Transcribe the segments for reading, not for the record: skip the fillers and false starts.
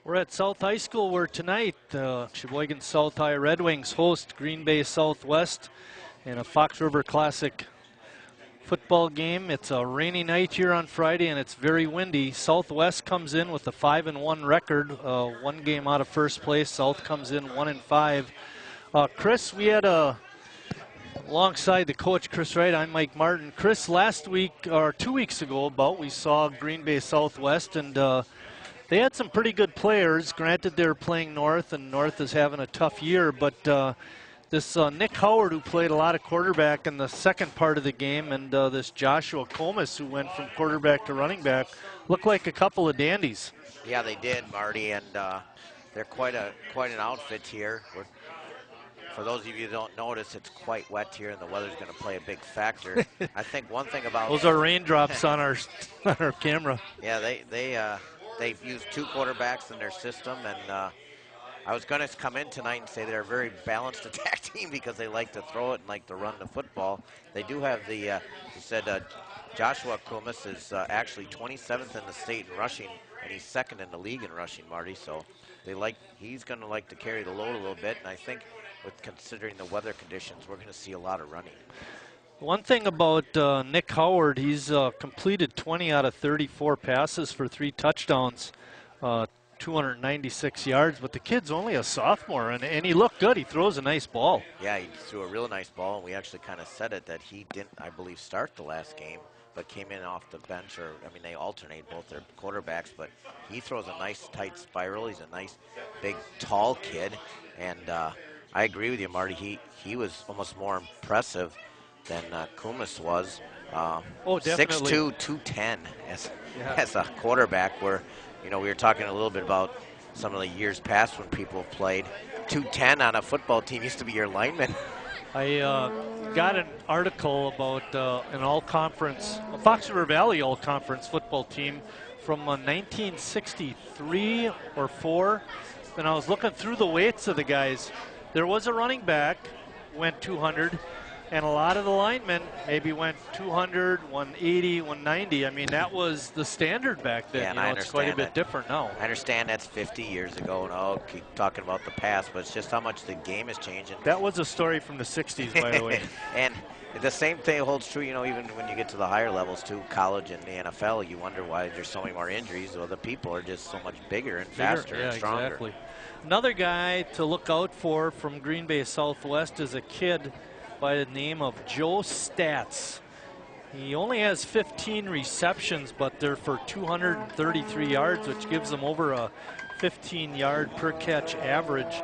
We're at South High School where tonight Sheboygan South High Red Wings host Green Bay Southwest in a Fox River Classic football game. It's a rainy night here on Friday and it's very windy. Southwest comes in with a 5-1 record, one game out of first place. South comes in 1-5. Chris, we had alongside the coach, Chris Wright, I'm Mike Martin. Chris, last week or 2 weeks ago we saw Green Bay Southwest, and they had some pretty good players. Granted, they're playing North, and North is having a tough year, but this Nick Howard, who played a lot of quarterback in the second part of the game, and this Joshua Comas, who went from quarterback to running back, looked like a couple of dandies. Yeah, they did, Marty, and they're quite an outfit here. For those of you who don't notice, it's quite wet here, and the weather's going to play a big factor. I think one thing about those are raindrops on our camera. Yeah, they've used two quarterbacks in their system, and I was going to come in tonight and say they're a very balanced attack team because they like to throw it and like to run the football. They do have the, you said Joshua Comas is actually 27th in the state in rushing, and he's second in the league in rushing, Marty. So he's going to like to carry the load a little bit, and I think with considering the weather conditions, we're going to see a lot of running. One thing about Nick Howard, he's completed 20 out of 34 passes for 3 touchdowns, 296 yards, but the kid's only a sophomore, and he looked good. He throws a nice ball. Yeah, he threw a real nice ball, and we actually kind of said it that he didn't, I believe, start the last game, but came in off the bench, or, I mean, they alternate both their quarterbacks, but he throws a nice tight spiral. He's a nice, big, tall kid, and I agree with you, Marty. He was almost more impressive than Kumis was. Oh, definitely. 6'2", 210 as a quarterback, where, you know, we were talking a little bit about some of the years past when people have played. 210 on a football team used to be your lineman. I got an article about an all-conference, a Fox River Valley all-conference football team from 1963 or 4, and I was looking through the weights of the guys. There was a running back, went 200, and a lot of the linemen maybe went 200, 180, 190. I mean, that was the standard back then. Yeah, and you know, it's quite a bit different now. I understand that's 50 years ago, and I'll keep talking about the past, but it's just how much the game is changing. That was a story from the 60s, by the way. And the same thing holds true, you know, even when you get to the higher levels, too, college and the NFL, you wonder why there's so many more injuries. Well, the people are just so much bigger and faster and stronger. Exactly. Another guy to look out for from Green Bay Southwest is a kid by the name of Joe Stats. He only has 15 receptions, but they're for 233 yards, which gives him over a 15-yard per catch average.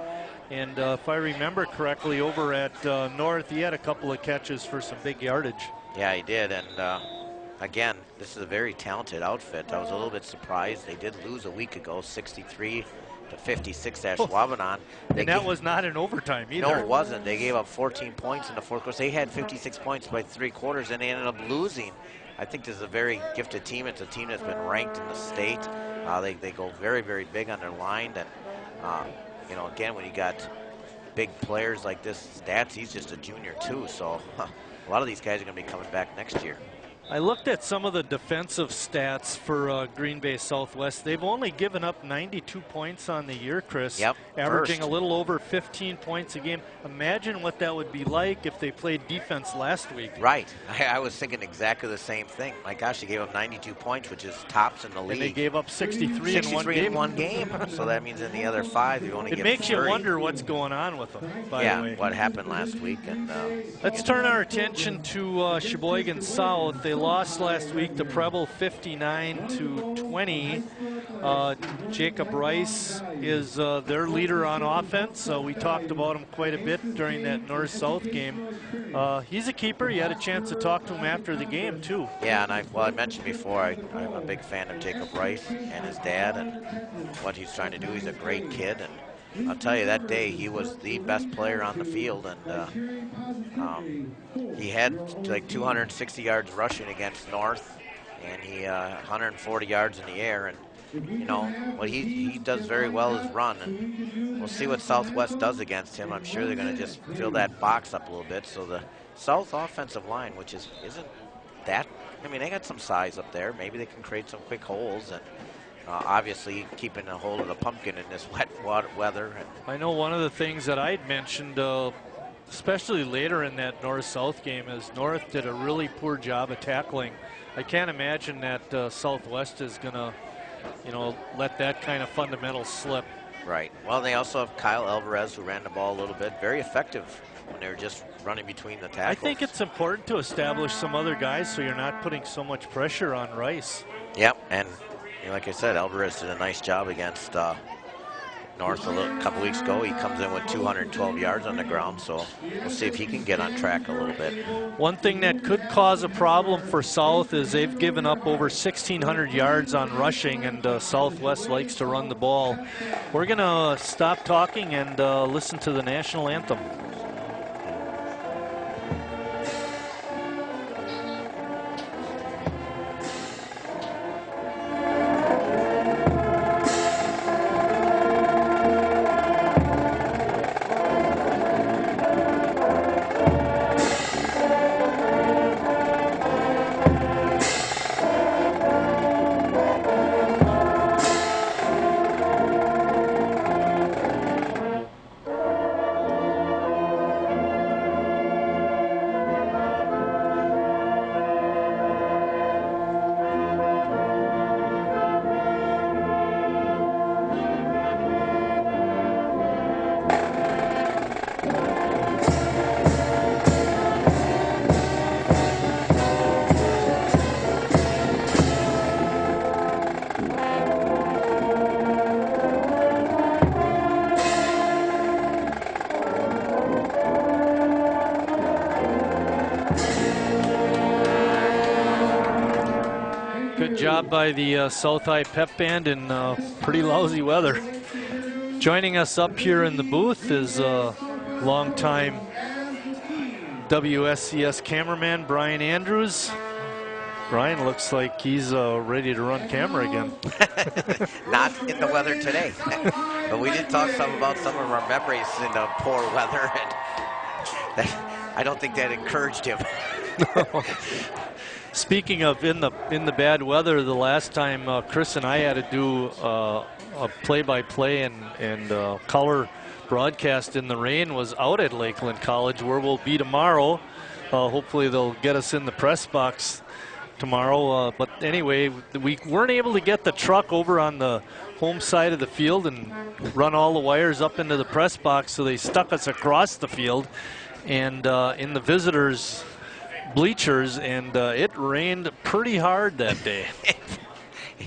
And if I remember correctly, over at North, he had a couple of catches for some big yardage. Yeah, he did. And again, this is a very talented outfit. I was a little bit surprised. They did lose a week ago, 63 to 56 at Schwabenau. And that was not in overtime either. No, it wasn't. They gave up 14 points in the fourth quarter. They had 56 points by 3 quarters, and they ended up losing. I think this is a very gifted team. It's a team that's been ranked in the state. They go very, very big on their line. And, you know, again, when you got big players like this, Stats, he's just a junior too. So a lot of these guys are going to be coming back next year. I looked at some of the defensive stats for Green Bay Southwest. They've only given up 92 points on the year, Chris. Yep, averaging a little over 15 points a game. Imagine what that would be like if they played defense last week. Right. I was thinking exactly the same thing. My gosh, they gave up 92 points, which is tops in the league. And they gave up 63 in one game. So that means in the other 5, you only get 30. It makes you wonder what's going on with them, by the way. Yeah, what happened last week. And let's turn our attention to Sheboygan South. They lost last week to Preble 59-20. Jacob Rice is their leader on offense. So we talked about him quite a bit during that North-South game. He's a keeper. You had a chance to talk to him after the game, too. Yeah, and I mentioned before, I'm a big fan of Jacob Rice and his dad and what he's trying to do. He's a great kid, and I'll tell you, that day he was the best player on the field, and he had like 260 yards rushing against North, and he 140 yards in the air, and you know what he does very well is run, and we'll see what Southwest does against him. I'm sure they're going to just fill that box up a little bit. So the South offensive line, which isn't that, I mean, they got some size up there. Maybe they can create some quick holes, and obviously keeping a hold of the pumpkin in this wet weather. I know one of the things that I'd mentioned, especially later in that North-South game, is North did a really poor job of tackling. I can't imagine that Southwest is going to, let that kind of fundamental slip. Right. Well, they also have Kyle Alvarez, who ran the ball a little bit. Very effective when they were just running between the tackles. I think it's important to establish some other guys so you're not putting so much pressure on Rice. Yep, and like I said, Alvarez did a nice job against North a couple weeks ago. He comes in with 212 yards on the ground, so we'll see if he can get on track a little bit. One thing that could cause a problem for South is they've given up over 1,600 yards on rushing, and Southwest likes to run the ball. We're going to stop talking and listen to the national anthem. Job by the South High Pep Band in pretty lousy weather. Joining us up here in the booth is longtime WSCS cameraman Brian Andrews. Brian looks like he's ready to run camera again. Not in the weather today, but we did talk some about some of our memories in the poor weather, and I don't think that encouraged him. Speaking of in the bad weather, the last time Chris and I had to do a play-by-play and color broadcast in the rain was out at Lakeland College, where we'll be tomorrow. Hopefully they'll get us in the press box tomorrow. But anyway, we weren't able to get the truck over on the home side of the field and run all the wires up into the press box, so they stuck us across the field and in the visitors' bleachers, and it rained pretty hard that day.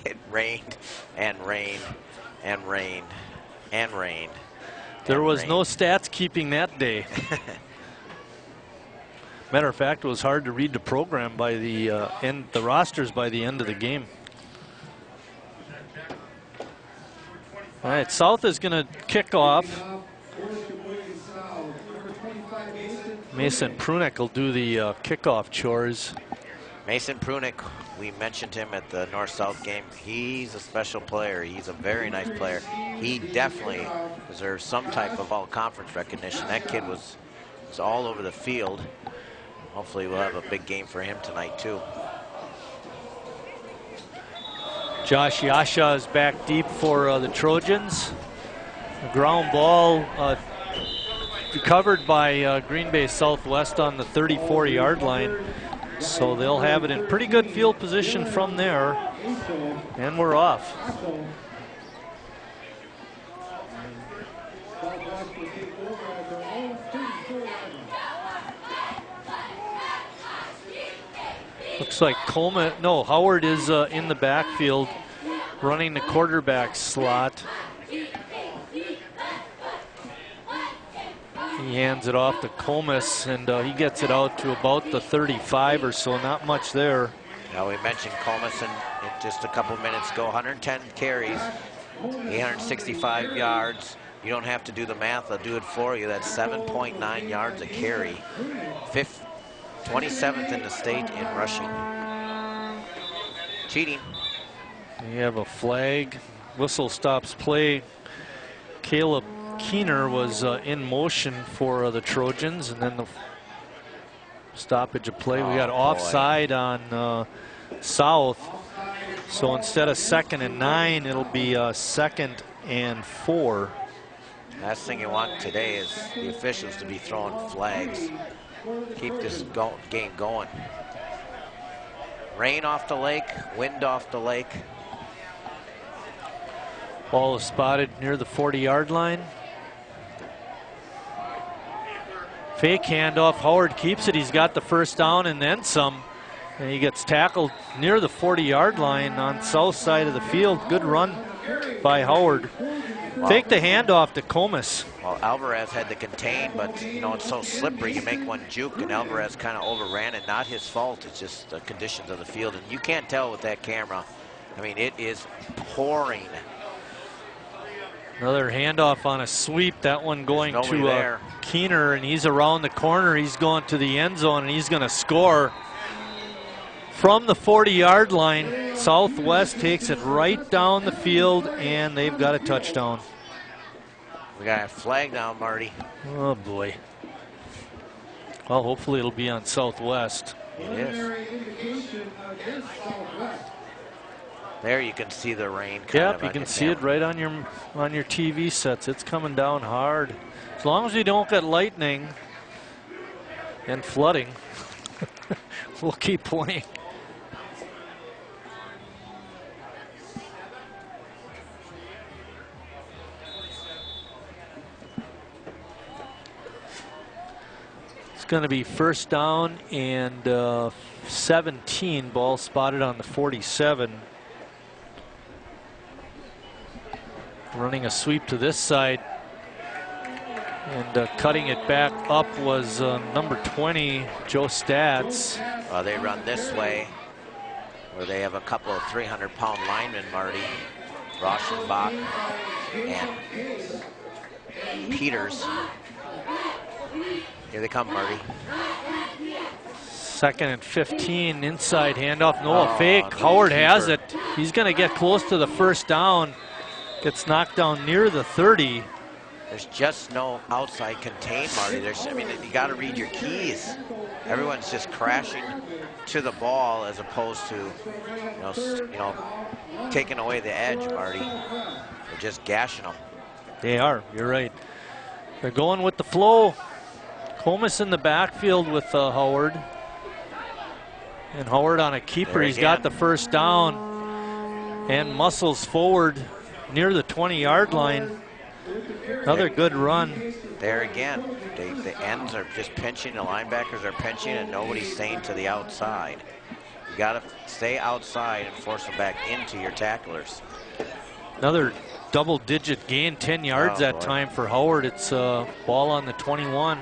It rained and rained and rained and rained. There was no stats keeping that day. Matter of fact, it was hard to read the program by the the rosters by the end of the game. All right, South is going to kick off. Mason Prunick will do the kickoff chores. Mason Prunick, we mentioned him at the North-South game. He's a special player. He's a very nice player. He definitely deserves some type of all-conference recognition. That kid was all over the field. Hopefully we'll have a big game for him tonight, too. Josh Yasha is back deep for the Trojans. A ground ball recovered by Green Bay Southwest on the 34-yard line. So they'll have it in pretty good field position from there. And we're off. Looks like Howard is in the backfield running the quarterback slot. He hands it off to Comus, and he gets it out to about the 35 or so, not much there. Now, we mentioned Comus in just a couple minutes ago, 110 carries, 865 yards. You don't have to do the math, I'll do it for you. That's 7.9 yards a carry. 27th in the state in rushing. Cheating. We have a flag. Whistle stops play. Caleb Keener was in motion for the Trojans, and then the stoppage of play. We got offside on South. So instead of 2nd and 9, it'll be 2nd and 4. Last thing you want today is the officials to be throwing flags. Keep this game going. Rain off the lake, wind off the lake. Ball is spotted near the 40-yard line. Fake handoff. Howard keeps it. He's got the first down and then some. And he gets tackled near the 40-yard line on south side of the field. Good run by Howard. Wow. Fake the handoff to Comas. Well, Alvarez had to contain, but you know, it's so slippery. You make one juke, and Alvarez kind of overran it. Not his fault. It's just the conditions of the field. And you can't tell with that camera. I mean, it is pouring. Another handoff on a sweep. That one going to Keener, and he's around the corner. He's going to the end zone, and he's going to score. From the 40-yard line, Southwest takes it right down the field, and they've got a touchdown. We got a flag down, Marty. Oh, boy. Well, hopefully it'll be on Southwest. It is. There you can see the rain. Yep, you can see it right on your TV sets. It's coming down hard. As long as we don't get lightning and flooding, we'll keep playing. It's going to be first down and 17. Ball spotted on the 47. Running a sweep to this side and cutting it back up was number 20, Joe Stats. They run this way where they have a couple of 300-pound linemen, Marty. Rauschenbach and Peters. Here they come, Marty. 2nd and 15, inside handoff. No, a fake. Howard has it. He's going to get close to the first down. Gets knocked down near the 30. There's just no outside contain, Marty. I mean, you got to read your keys. Everyone's just crashing to the ball as opposed to, you know, taking away the edge, Marty. They're just gashing them. They are. You're right. They're going with the flow. Comas in the backfield with Howard. And Howard on a keeper. He's got the first down and muscles forward near the 20-yard line. Another good run. There again, the ends are just pinching, the linebackers are pinching, and nobody's staying to the outside. You got to stay outside and force them back into your tacklers. Another double-digit gain, 10 yards that time for Howard. It's ball on the 21.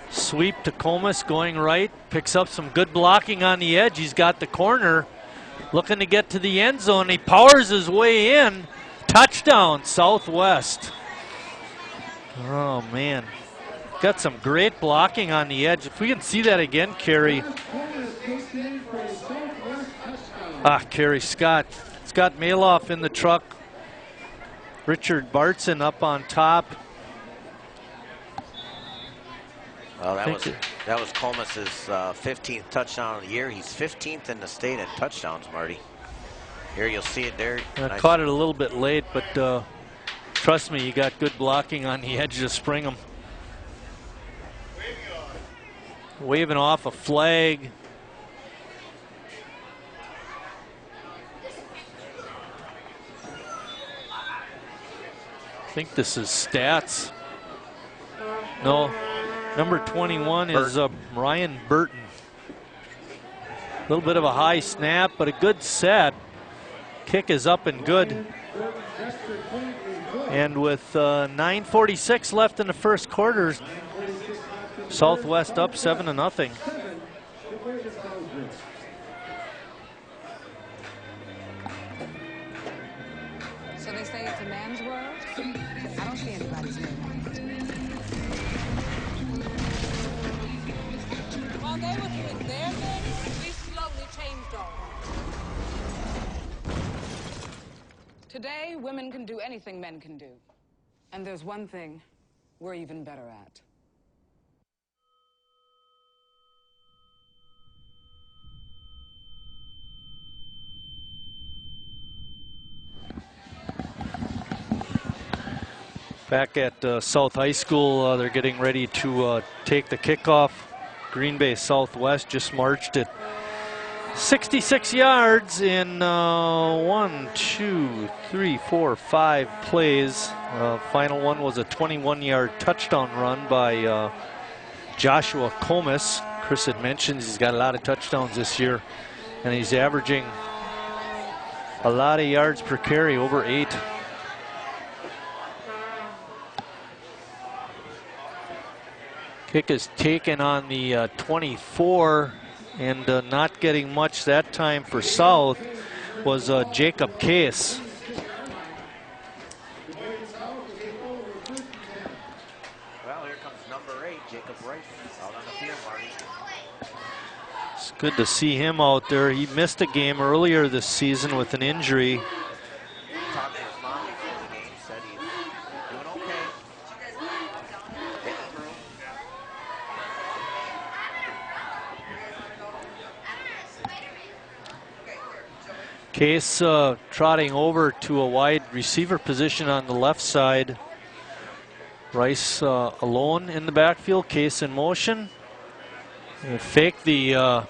Sweep to Comas going right, picks up some good blocking on the edge. He's got the corner, looking to get to the end zone. He powers his way in. Touchdown, Southwest. Oh, man. Got some great blocking on the edge. If we can see that again, Kerry. Kerry Scott. Scott Maloff in the truck. Richard Bartson up on top. Well, that was Comas's 15th touchdown of the year. He's 15th in the state in touchdowns, Marty. Here you'll see it there. I caught it a little bit late, but trust me, you got good blocking on the edge to spring them. Waving off a flag. I think this is Stats. No, number 21 is Ryan Burton. A little bit of a high snap, but a good set. Kick is up and good. And with 9:46 left in the first quarter, Southwest up 7-0. So they say it's a man's world? I don't see anybody's name. While they were doing their thing, we slowly changed ours. Today, women can do anything men can do. And there's one thing we're even better at. Back at South High School, they're getting ready to take the kickoff. Green Bay Southwest just marched it 66 yards in 1, 2, 3, 4, 5 plays. Final one was a 21-yard touchdown run by Joshua Comus. Chris had mentioned he's got a lot of touchdowns this year, and he's averaging a lot of yards per carry, over 8. Kick is taken on the 24, and not getting much that time for South was Jacob Case. Well, here comes number 8, Jacob Rice, out on the field, Marty. It's good to see him out there. He missed a game earlier this season with an injury. Talked to his mom before the game, said he's doing okay. Getting through. Case trotting over to a wide receiver position on the left side. Rice alone in the backfield. Case in motion. They fake the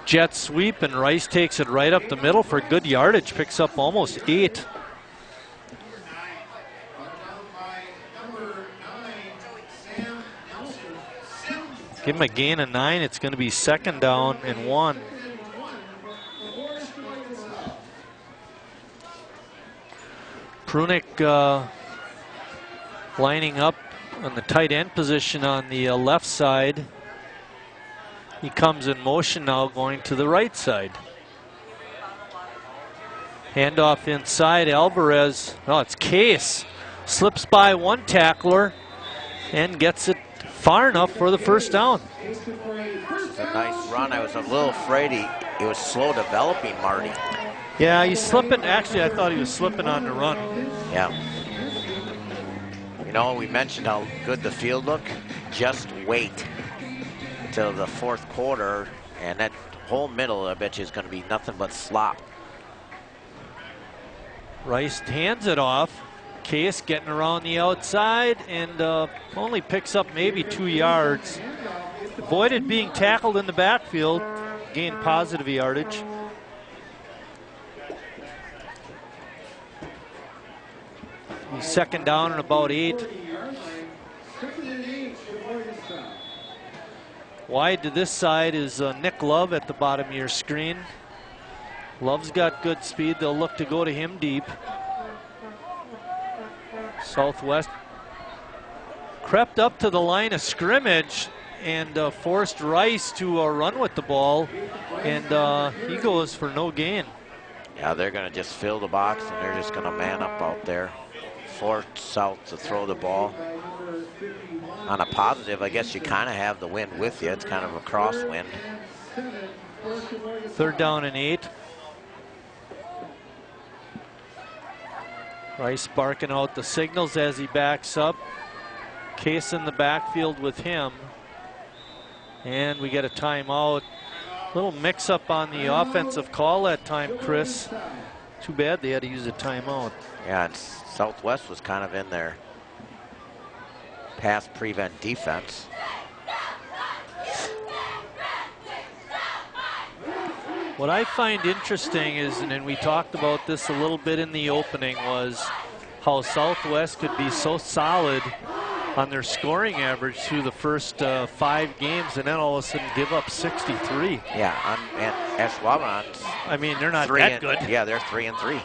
jet sweep, and Rice takes it right up the middle for good yardage. Picks up almost 8. Give him a gain of 9. It's going to be 2nd down and 1. Prunick lining up on the tight end position on the left side. He comes in motion now, going to the right side. Handoff inside, Alvarez. Oh, it's Case. Slips by one tackler and gets it far enough for the 1st down. It's a nice run. I was a little afraid he was slow developing, Marty. Yeah, he's slipping. Actually, I thought he was slipping on the run. Yeah. You know, we mentioned how good the field looked. Just wait till the 4th quarter, and that whole middle, I bet you, is going to be nothing but slop. Rice hands it off. Case getting around the outside and only picks up maybe 2 yards. Avoided being tackled in the backfield. Gained positive yardage. He's 2nd down and about 8. Wide to this side is Nick Love at the bottom of your screen. Love's got good speed. They'll look to go to him deep. Southwest crept up to the line of scrimmage and forced Rice to run with the ball, and he goes for no gain. Yeah, they're going to just fill the box, and they're just going to man up out there. Force South to throw the ball. On a positive, I guess you kind of have the wind with you. It's kind of a crosswind. 3rd down and 8. Rice barking out the signals as he backs up. Case in the backfield with him. And we get a timeout. Little mix-up on the offensive call that time, Chris. Too bad they had to use a timeout. Yeah, and Southwest was kind of in their pass prevent defense. What I find interesting is, and we talked about this a little bit in the opening, was how Southwest could be so solid on their scoring average through the first 5 games, and then all of a sudden give up 63. Yeah, and Ashwaubenon. I mean, they're not that good. Yeah, they're 3-3.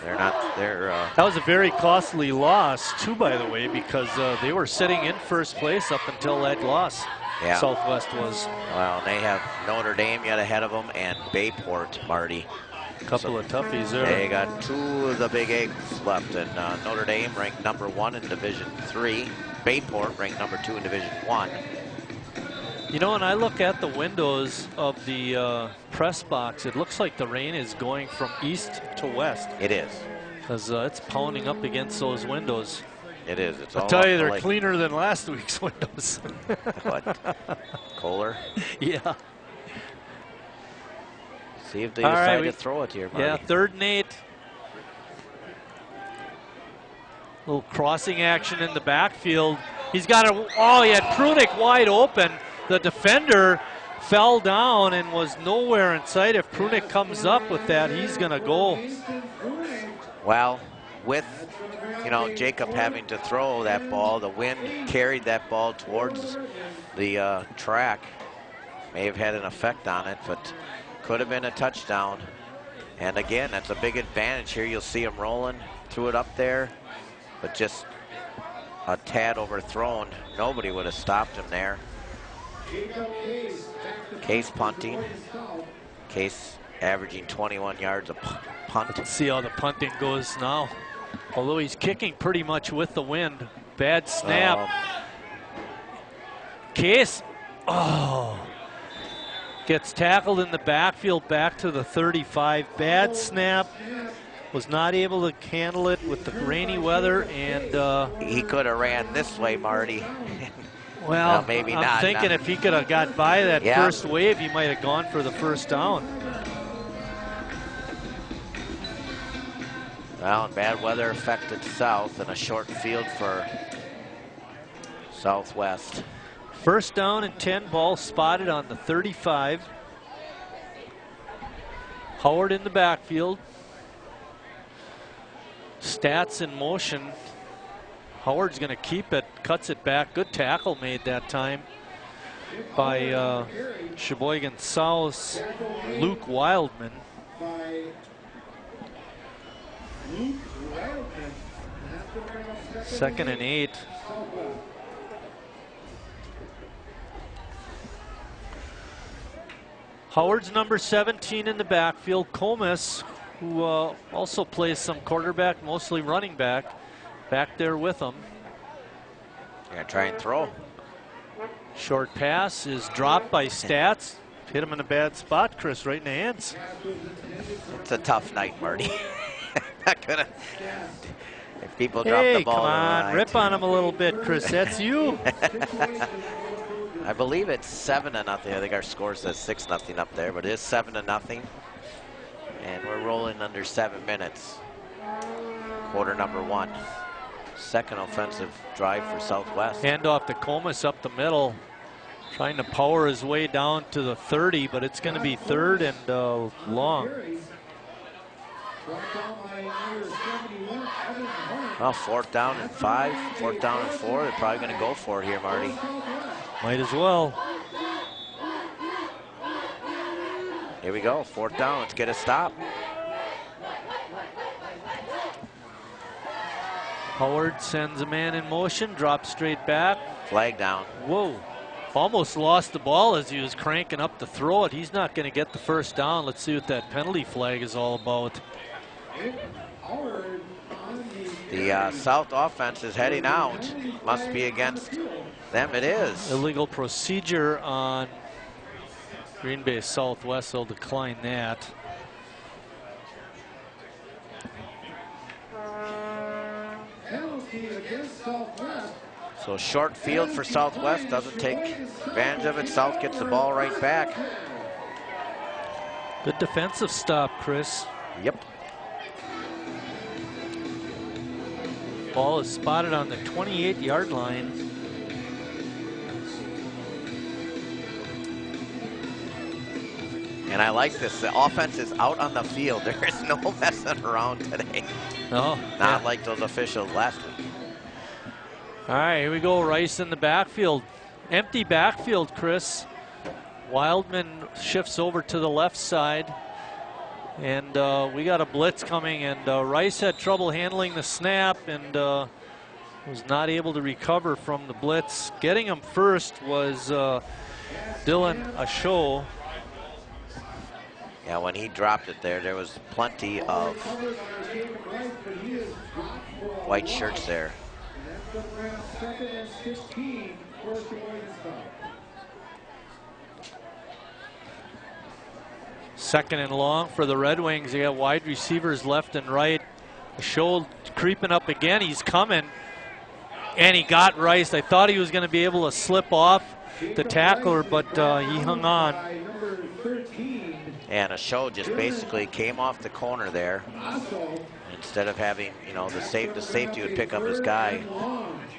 They're not. They're. That was a very costly loss too, by the way, because they were sitting in 1st place up until that loss. Yeah. Southwest was. Well, and they have Notre Dame yet ahead of them and Bayport, Marty. A couple of toughies there. They got 2 of the big eggs left, and Notre Dame ranked number 1 in Division 3. Bayport ranked number 2 in Division 1. You know, when I look at the windows of the press box, it looks like the rain is going from east to west. It is. Because it's pounding up against those windows. It is. It's I'll all tell you, up the they're lake. cleaner than last week's windows. What? Kohler? Yeah. See if they All decide right, to throw it here, Marty. Yeah, 3rd and 8. Little crossing action in the backfield. He's got a, oh, he had Prunick wide open. The defender fell down and was nowhere in sight. If Prunick comes up with that, he's going to go. Well, with, Jacob having to throw that ball, the wind carried that ball towards the track. May have had an effect on it, but could have been a touchdown. And again, that's a big advantage here. You'll see him rolling, threw it up there, but just a tad overthrown. Nobody would have stopped him there. Case punting. Case averaging 21 yards a punt. Let's see how the punting goes now. Although he's kicking pretty much with the wind. Bad snap. Case, gets tackled in the backfield back to the 35. Bad snap. Was not able to handle it with the rainy weather, and he could have ran this way, Marty. Well, maybe I'm not. thinking if he could have got by that first wave, he might have gone for the first down. Well, and bad weather affected South, and a short field for Southwest. First down and 10, ball spotted on the 35. Howard in the backfield. Stats in motion. Howard's going to keep it, cuts it back. Good tackle made that time by Sheboygan South's Luke Wildman. Second and 8. Howard's number 17 in the backfield. Comus, who also plays some quarterback, mostly running back, back there with him. You're going to try and throw. Short pass is dropped by Stats. Hit him in a bad spot, Chris, right in the hands. It's a tough night, Marty. Not gonna. If people drop the ball, come on, rip on him a little bit, Chris. That's you. I believe it's 7-0. I think our score says 6-0 up there, but it is 7-0, and we're rolling under 7 minutes. Quarter number 1. Second offensive drive for Southwest. Handoff to Comus up the middle, trying to power his way down to the 30, but it's going to be third and long. Well, 4th down and 5, 4th down and 4. They're probably going to go for it here, Marty. Might as well. Here we go, 4th down. Let's get a stop. Howard sends a man in motion, drops straight back. Flag down. Whoa. Almost lost the ball as he was cranking up to throw it. He's not going to get the first down. Let's see what that penalty flag is all about. The South offense is heading out. Must be against them. It is. Illegal procedure on Green Bay Southwest. They'll decline that. So short field for Southwest, doesn't take advantage of it. South gets the ball right back. Good defensive stop, Chris. Yep. Ball is spotted on the 28-yard line. And I like this. The offense is out on the field. There is no messing around today. No. Not like those officials last week. All right, here we go. Rice in the backfield. Empty backfield, Chris. Wildman shifts over to the left side. And we got a blitz coming, and Rice had trouble handling the snap and was not able to recover from the blitz. Getting him first was Dylan Asho. Yeah, when he dropped it there was plenty of white shirts there. Second and long for the Red Wings. They got wide receivers left and right. Asho creeping up again. He's coming. And he got Rice. I thought he was going to be able to slip off the tackler, but he hung on. And a show just basically came off the corner there. Instead of having, you know, the safety would pick up his guy,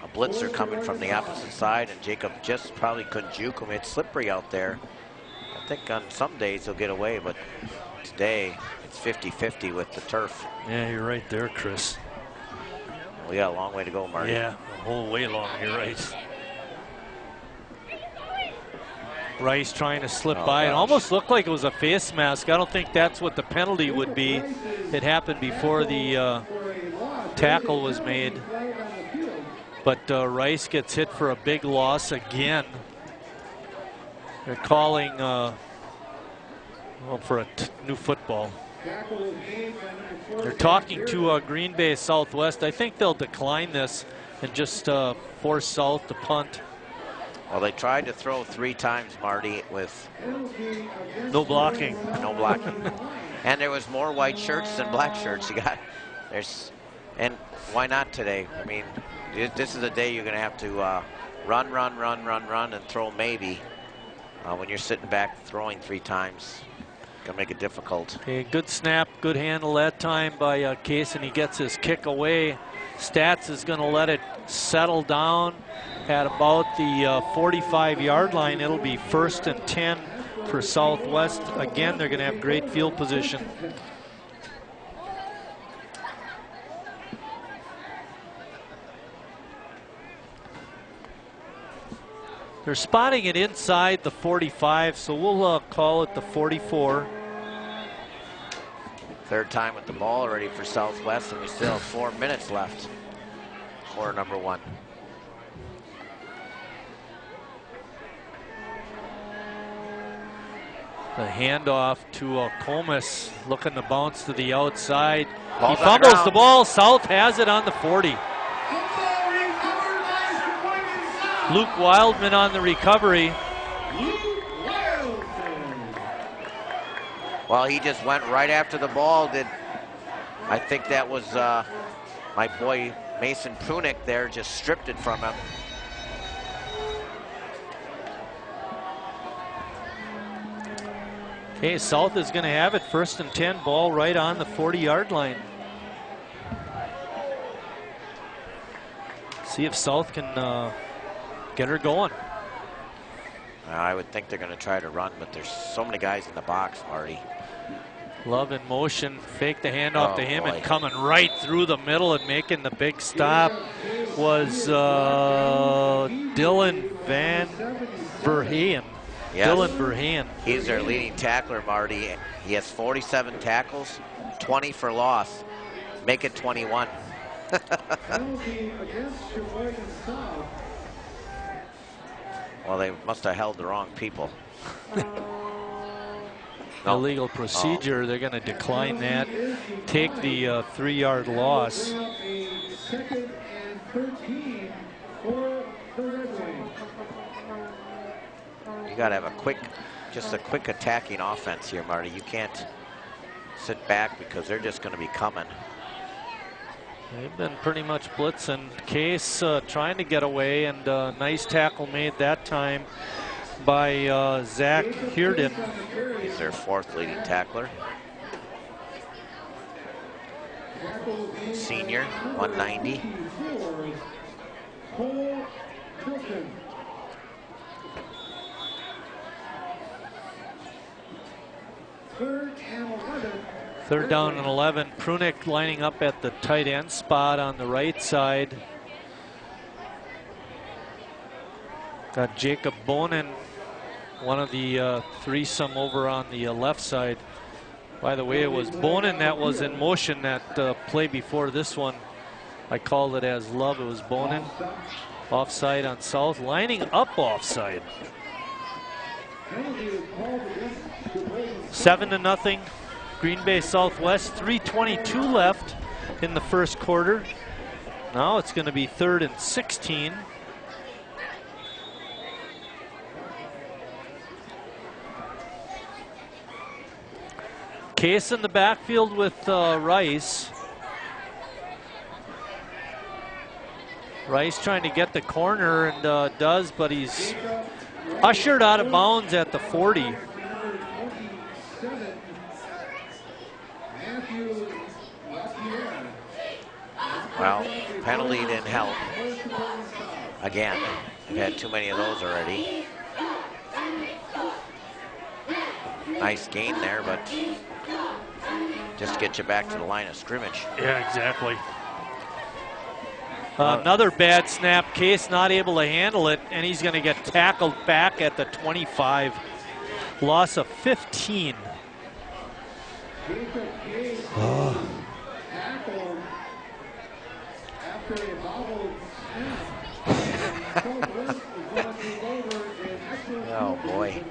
a blitzer coming from the opposite side, and Jacob just probably couldn't juke him. It's slippery out there. I think on some days he'll get away, but today it's 50-50 with the turf. Yeah, you're right there, Chris. We got a long way to go, Marty. Yeah, a whole way long, you're right. Rice trying to slip by. Gosh. It almost looked like it was a face mask. I don't think that's what the penalty would be. It happened before the tackle was made. But Rice gets hit for a big loss again. They're calling well, for a new football. They're talking to Green Bay Southwest. I think they'll decline this and just force South to punt. Well, they tried to throw 3 times, Marty, with no blocking. No blocking. And there was more white shirts than black shirts. And why not today? I mean, this is a day you're going to have to run, and throw maybe. When you're sitting back throwing 3 times, gonna make it difficult. Okay, good snap, good handle that time by Case, and he gets his kick away. Stats is gonna let it settle down at about the 45-yard line. It'll be 1st and 10 for Southwest. Again, they're gonna have great field position. They're spotting it inside the 45, so we'll call it the 44. 3rd time with the ball already for Southwest, and we still have 4 minutes left. Quarter number 1. The handoff to Comus, looking to bounce to the outside. Ball's he fumbles the ball. South has it on the 40. Luke Wildman on the recovery. Well, he just went right after the ball. I think that was my boy Mason Prunick there, just stripped it from him. Okay, South is going to have it. 1st and 10, ball right on the 40-yard line. See if South can get her going. I would think they're going to try to run, but there's so many guys in the box, Marty. Love in motion, fake the handoff to him, and coming right through the middle and making the big stop was Dylan Van Verheen. Yes. Dylan Verheen. He's their leading tackler, Marty. He has 47 tackles, 20 for loss. Make it 21. Well, they must have held the wrong people. No. Illegal procedure. They're going to decline that. Take the 3-yard loss. 2nd and 13 for the Red Wings. You got to have just a quick attacking offense here, Marty. You can't sit back because they're just going to be coming. They've been pretty much blitzing. Case trying to get away, and nice tackle made that time by Zach Heerden. He's their 4th leading tackler. Senior, 190. Third down and 11. Prunick lining up at the tight end spot on the right side. Got Jacob Bonin, one of the threesome over on the left side. By the way, it was Bonin that was in motion that play before this one. I called it as love. It was Bonin. Offside on South, lining up offside. 7-0. Green Bay Southwest, 3:22 left in the first quarter. Now it's going to be 3rd and 16. Case in the backfield with Rice. Rice trying to get the corner and does, but he's ushered out of bounds at the 40. Well, penalty didn't help. Again, we've had too many of those already. Nice gain there, but just get you back to the line of scrimmage. Yeah, exactly. Another bad snap. Case not able to handle it, and he's going to get tackled back at the 25. Loss of 15. Tackled after a bobbled snap. Oh boy,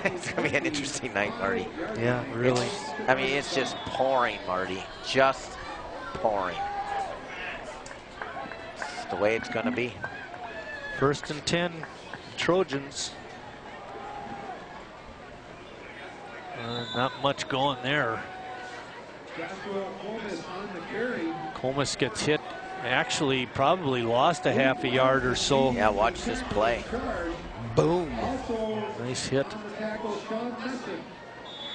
it's gonna be an interesting night, Marty. Yeah, really. I mean, it's just pouring, Marty. Just pouring. It's the way it's gonna be. 1st and 10, Trojans. Not much going there. Comus gets hit. Actually, probably lost a half a yard or so. Yeah, watch this play. Boom. Nice hit.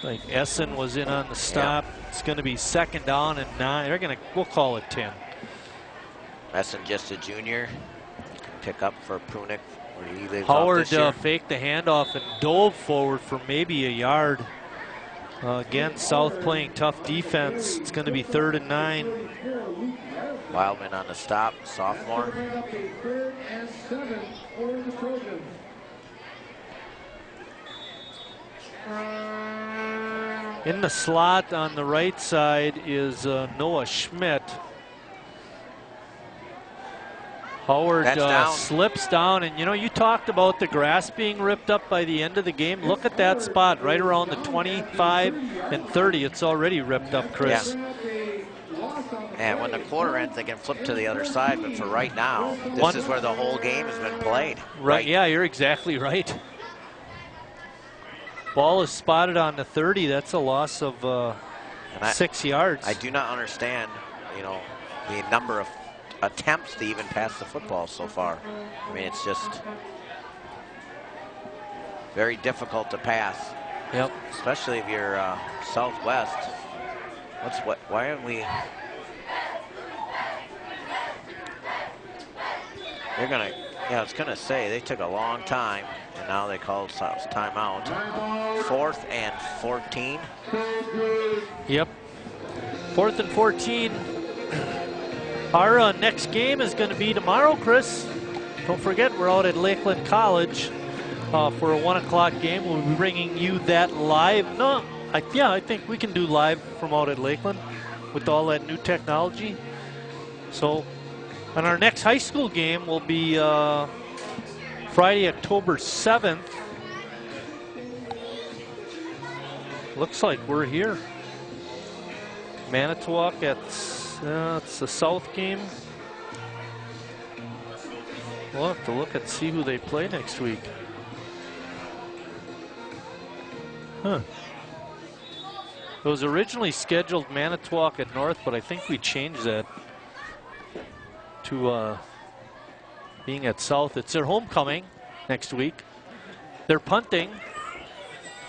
Like Essen was in on the stop. Yeah. It's going to be 2nd down and 9. They're going to, we'll call it 10. Essen just a junior. Pick up for Prunick where he lives. Howard faked the handoff and dove forward for maybe a yard. Again, South playing tough defense. It's going to be 3rd and 9. Wildman on the stop, sophomore. In the slot on the right side is Noah Schmidt. Howard slips down, and you know, you talked about the grass being ripped up by the end of the game. Look at that spot right around the 25 and 30. It's already ripped up, Chris. Yeah. And when the quarter ends, they can flip to the other side, but for right now, this is where the whole game has been played. Right, yeah, you're exactly right. Ball is spotted on the 30. That's a loss of 6 yards. I do not understand, you know, the number of attempts to even pass the football so far. I mean, it's just very difficult to pass. Yep. Especially if you're Southwest. Why aren't we? They're gonna, yeah, I was gonna say they took a long time, and now they called timeout. 4th and 14. Yep. 4th and 14. Our next game is going to be tomorrow, Chris. Don't forget, we're out at Lakeland College for a 1 o'clock game. We'll be bringing you that live. No, I think we can do live from out at Lakeland with all that new technology. So, and our next high school game will be Friday, October 7th. Looks like we're here. Manitowoc it's the South game. We'll have to look and see who they play next week. Huh. It was originally scheduled Manitowoc at North, but I think we changed that to being at South. It's their homecoming next week. They're punting,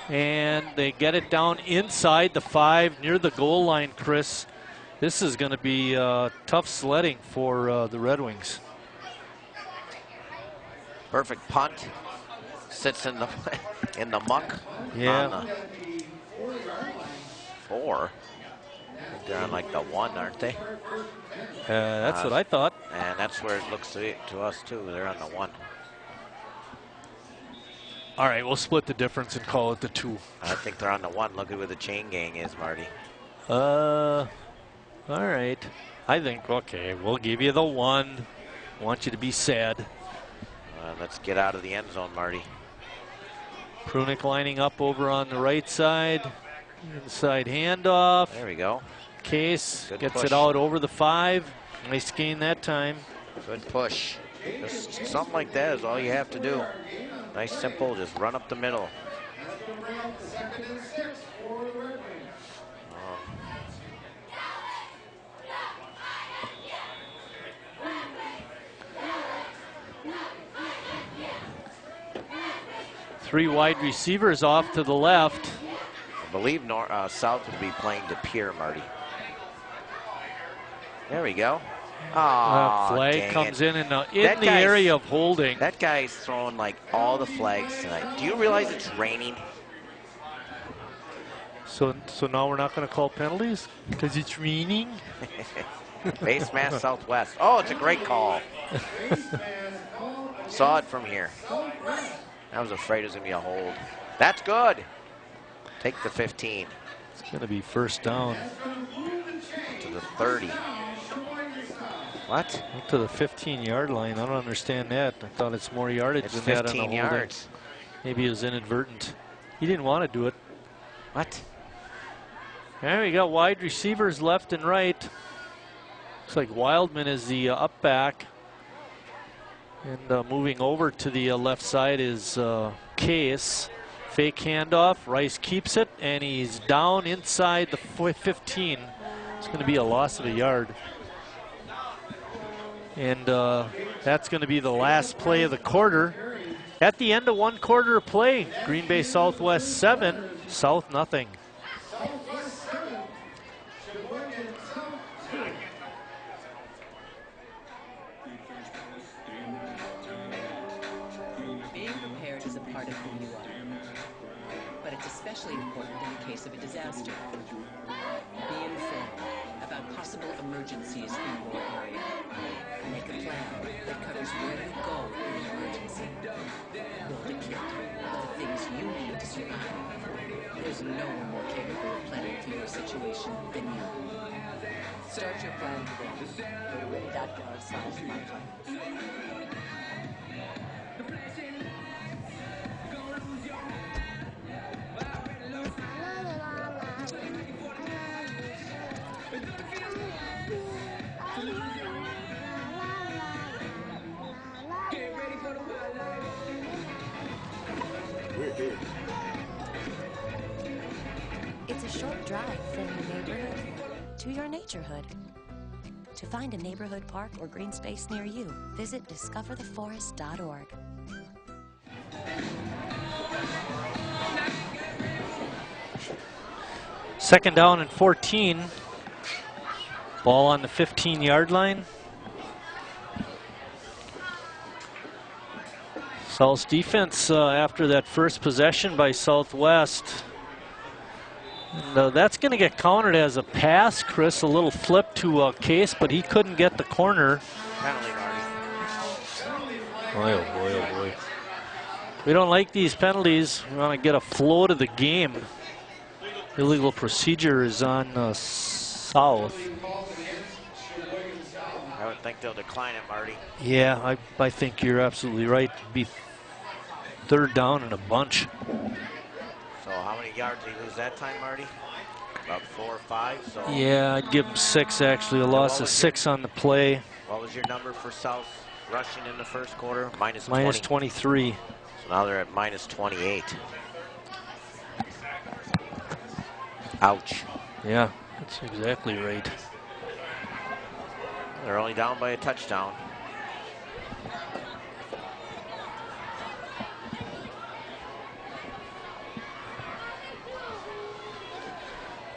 and they get it down inside the 5 near the goal line, Chris. This is going to be tough sledding for the Red Wings. Perfect punt. Sits in the muck. Yeah. On the 4. They're on like the 1, aren't they? That's what I thought. And that's where it looks to us too. They're on the 1. All right, we'll split the difference and call it the 2. I think they're on the 1. Look at where the chain gang is, Marty. All right. I think, okay, we'll give you the 1. Want you to be sad. Let's get out of the end zone, Marty. Prunick lining up over on the right side. Inside handoff. There we go. Case Good gets push. it out over the 5. Nice gain that time. Good push. Just something like that is all you have to do. Nice, simple, just run up the middle. Three wide receivers off to the left. I believe South would be playing to Pierre, Marty. There we go. Oh, Flag comes in the area of holding. That guy's throwing like all the flags tonight. Do you realize it's raining? So now we're not going to call penalties because it's raining? Base mass Southwest. Oh, it's a great call. Saw it from here. I was afraid it was going to be a hold. That's good. Take the 15. It's going to be first down. To the 30. What? Up to the 15-yard line. I don't understand that. I thought it's more yardage than that on the 15 yards. Maybe it was inadvertent. He didn't want to do it. What? There we got wide receivers left and right. Looks like Wildman is the up back. And moving over to the left side is Case. Fake handoff. Rice keeps it, and he's down inside the 15. It's going to be a loss of a yard. And that's going to be the last play of the quarter. At the end of one quarter of play, Green Bay Southwest 7, South nothing. Being prepared is a part of who you are, but it's especially important in the case of a disaster. Be informed about possible emergencies in your area. Make a plan that covers where you go in an emergency. Build a kit of the things you need to survive. There's no one more capable of planning for your situation than you. Start your plan today. Go to ready.gov/myplans. It's a short drive from your neighborhood to your naturehood. To find a neighborhood park or green space near you, visit discovertheforest.org. Second down and 14. Ball on the 15-yard line. South's defense after that first possession by Southwest. And, that's going to get counted as a pass, Chris. A little flip to Case, but he couldn't get the corner. Penalty, Marty. Boy, oh boy, oh boy. We don't like these penalties. We want to get a flow to the game. Illegal procedure is on South. I would think they'll decline it, Marty. Yeah, I think you're absolutely right. It'd be third down in a bunch. So how many yards did he lose that time, Marty? About 4 or 5. So yeah, I'd give him 6 actually. A loss of 6 on the play. What was your number for South rushing in the first quarter? Minus 23. So now they're at minus 28. Ouch. Yeah, that's exactly right. They're only down by a touchdown.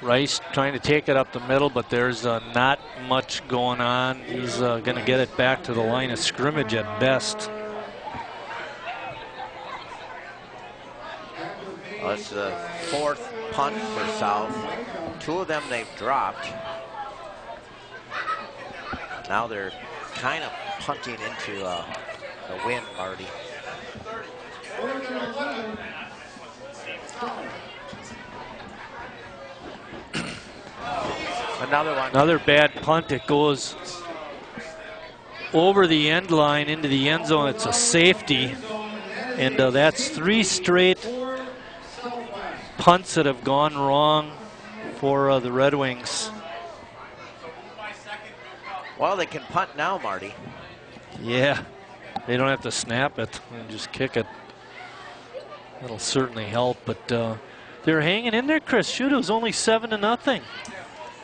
Rice trying to take it up the middle, but there's not much going on. He's going to get it back to the line of scrimmage at best. Well, it's the 4th punt for South. 2 of them they've dropped. Now they're kind of punting into the wind, Marty. Another one. Another bad punt. It goes over the end line into the end zone. It's a safety. And that's 3 straight punts that have gone wrong for the Red Wings. Well, they can punt now, Marty. Yeah, they don't have to snap it and just kick it. That'll certainly help, but they're hanging in there, Chris. Shoot, it was only 7-0.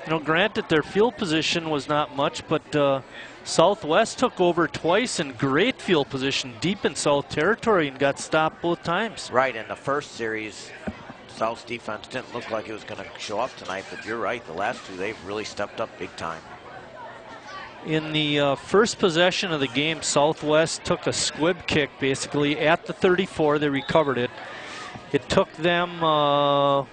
You know, granted, their field position was not much, but Southwest took over twice in great field position deep in South territory and got stopped both times. Right, in the first series, South's defense didn't look like it was going to show up tonight, but you're right. The last 2, they've really stepped up big time. In the first possession of the game, Southwest took a squib kick basically at the 34. They recovered it. It took them 1,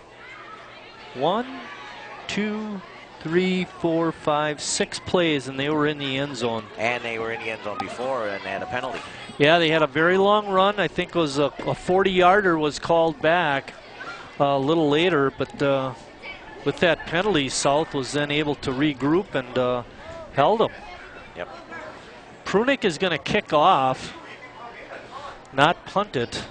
2, 3, 4, 5, 6 plays, and they were in the end zone. And they were in the end zone before, and they had a penalty. Yeah, they had a very long run. I think it was a 40-yarder was called back a little later, but with that penalty, South was then able to regroup and held them. Yep. Prunick is going to kick off, not punt it.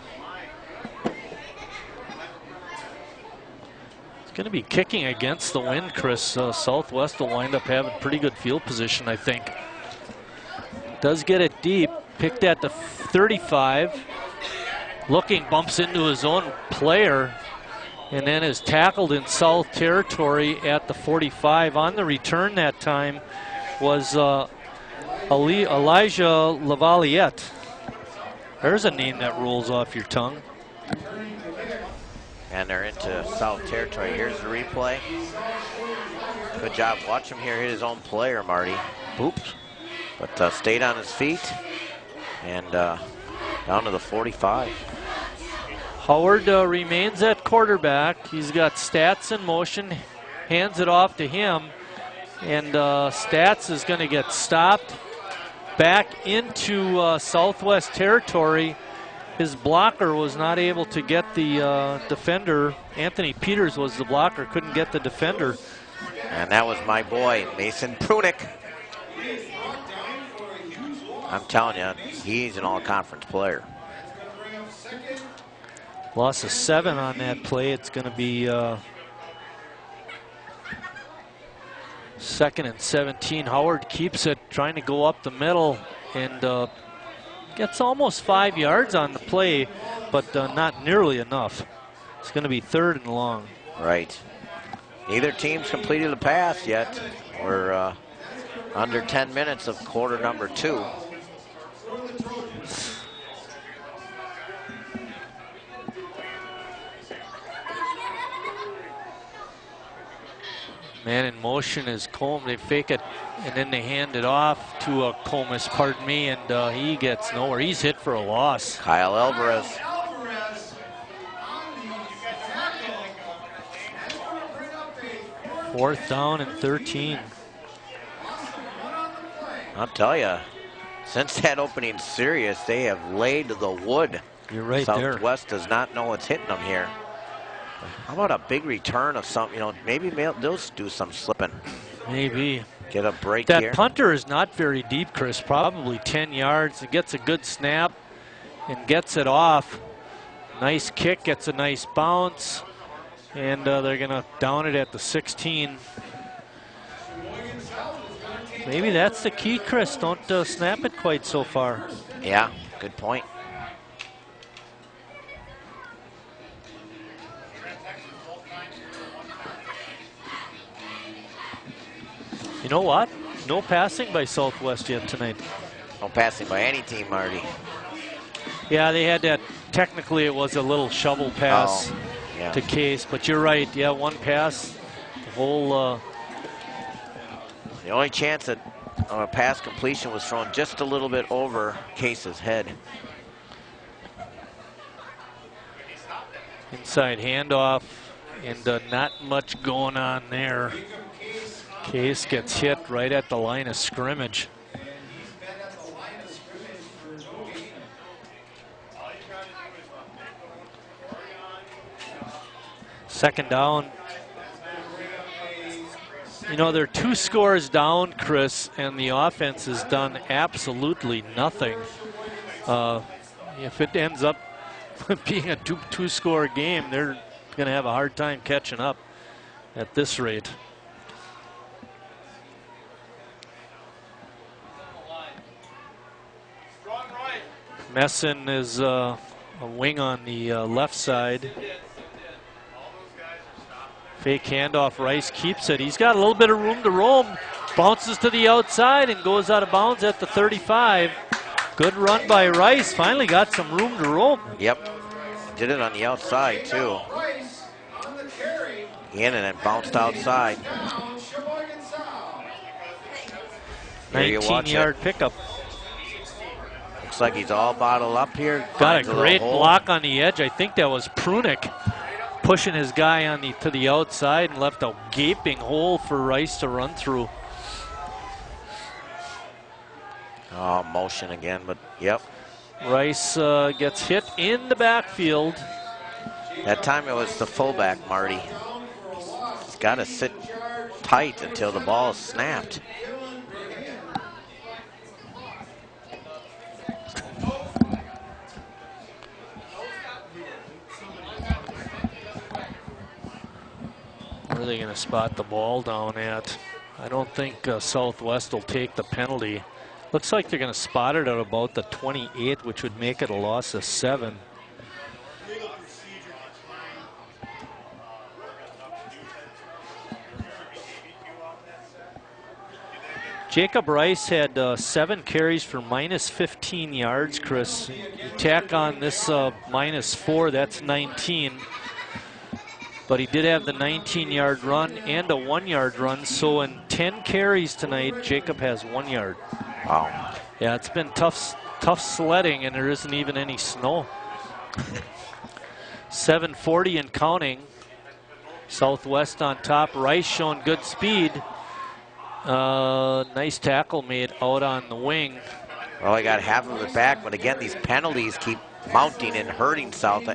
It's going to be kicking against the wind, Chris. Southwest will wind up having pretty good field position, I think. Does get it deep, picked at the 35. Looking, bumps into his own player, and then is tackled in South territory at the 45. On the return that time was Elijah Lavaliette. There's a name that rolls off your tongue. And they're into South territory. Here's the replay. Good job. Watch him here hit his own player, Marty. Oops. But stayed on his feet and down to the 45. Howard remains at quarterback. He's got Stats in motion, hands it off to him, and Stats is going to get stopped back into Southwest territory. His blocker was not able to get the defender. Anthony Peters was the blocker, couldn't get the defender. And that was my boy, Mason Prunick. I'm telling you, he's an all-conference player. Loss of 7 on that play. It's going to be 2nd and 17. Howard keeps it, trying to go up the middle, and gets almost 5 yards on the play, but not nearly enough. It's going to be 3rd and long. Right. Neither team's completed a pass yet. We're under 10 minutes of quarter number 2. Man in motion is Combs. They fake it, and then they hand it off to Combs, pardon me, and he gets nowhere. He's hit for a loss. Kyle Alvarez. Fourth down and 13. I'll tell you, since that opening serious, they have laid the wood. You're right there. Southwest does not know what's hitting them here. How about a big return of some, maybe they'll do some slipping. Maybe. Get a break that here. That punter is not very deep, Chris, probably 10 yards. It gets a good snap and gets it off. Nice kick, gets a nice bounce, and they're going to down it at the 16. Maybe that's the key, Chris. Don't snap it quite so far. Yeah, good point. You know what? No passing by Southwest yet tonight. No passing by any team, Marty. Yeah, they had that. Technically, it was a little shovel pass to Case, but you're right. Yeah, one pass. The whole. The only chance that a pass completion was thrown just a little bit over Case's head. Inside handoff, and not much going on there. Case gets hit right at the line of scrimmage. Second down. They're 2 scores down, Chris, and the offense has done absolutely nothing. If it ends up being a two-score game, they're going to have a hard time catching up at this rate. Messin is a wing on the left side. Fake handoff, Rice keeps it. He's got a little bit of room to roam. Bounces to the outside and goes out of bounds at the 35. Good run by Rice. Finally got some room to roam. Yep. Did it on the outside, too. In and then bounced outside. 19-yard pickup. Looks like he's all bottled up here. Got a great block on the edge. I think that was Prunick pushing his guy on to the outside and left a gaping hole for Rice to run through. Oh, motion again, but yep. Rice gets hit in the backfield. That time it was the fullback, Marty. He's got to sit tight until the ball is snapped. Where are they going to spot the ball down at? I don't think Southwest will take the penalty. Looks like they're going to spot it at about the 28, which would make it a loss of 7. Jacob Rice had 7 carries for minus 15 yards, Chris. You tack on this minus 4, that's 19. But he did have the 19-yard run and a 1-yard run, so in 10 carries tonight, Jacob has 1 yard. Wow. Yeah, it's been tough sledding, and there isn't even any snow. 7:40 and counting. Southwest on top. Rice showing good speed. Nice tackle made out on the wing. Well, I got half of it back, but again, these penalties keep mounting and hurting South.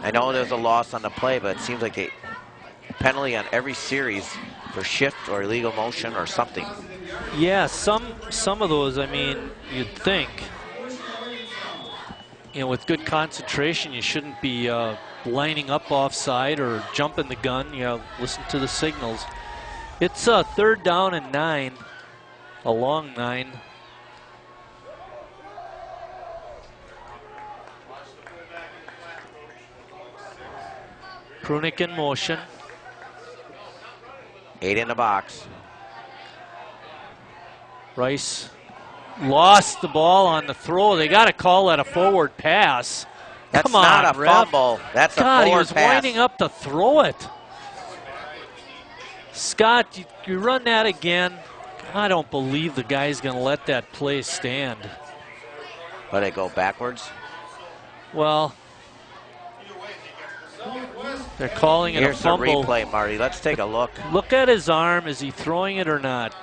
I know there's a loss on the play, but it seems like a penalty on every series for shift or illegal motion or something. Yeah, some of those, I mean, you'd think, you know, with good concentration, you shouldn't be lining up offside or jumping the gun. You know, listen to the signals. It's 3rd down and 9, a long 9. Prunick in motion. 8 in the box. Rice lost the ball on the throw. They got to call that a forward pass. That's Come on, not a ref. fumble. That's a God, forward he was pass. winding up to throw it. Scott, you run that again. I don't believe the guy's going to let that play stand. Let it go backwards. Well, they're calling it Here's a fumble. Here's the replay, Marty. Let's take a look. Look at his arm. Is he throwing it or not?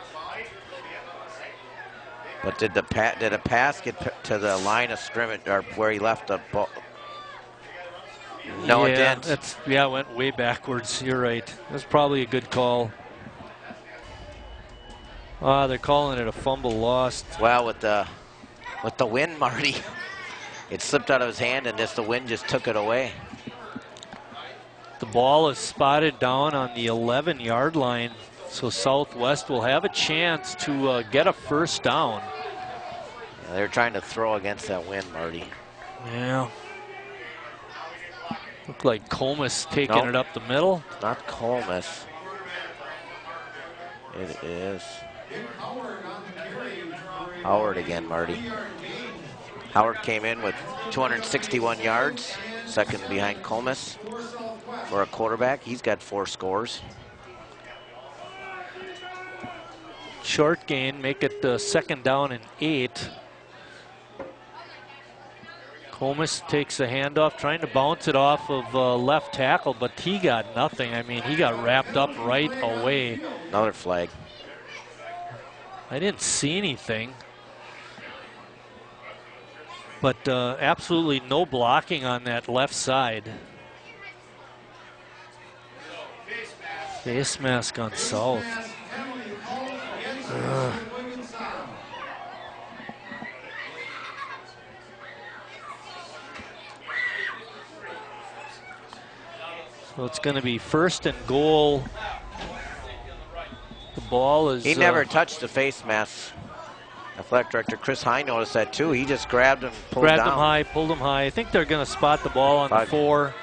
But did a pass get to the line of scrimmage or where he left the ball? No, yeah, it didn't. Yeah, it went way backwards. You're right. That's probably a good call. They're calling it a fumble lost. Well, with the wind, Marty, it slipped out of his hand, and the wind just took it away. The ball is spotted down on the 11-yard line, so Southwest will have a chance to get a 1st down. Yeah, they're trying to throw against that wind, Marty. Yeah. Looked like Comus taking it up the middle. Not Comus. It is Howard again, Marty. Howard came in with 261 yards, second behind Comus for a quarterback. He's got 4 scores. Short gain, make it 2nd down and 8. Comus takes a handoff, trying to bounce it off of left tackle, but he got nothing. I mean, he got wrapped up right away. Another flag. I didn't see anything. But absolutely no blocking on that left side. Face mask on South. So it's going to be 1st and goal. The ball is... He never touched the face mask. Athletic director Chris High noticed that too. He just grabbed him, pulled grabbed down. him high, pulled him high. I think they're going to spot the ball on the 4.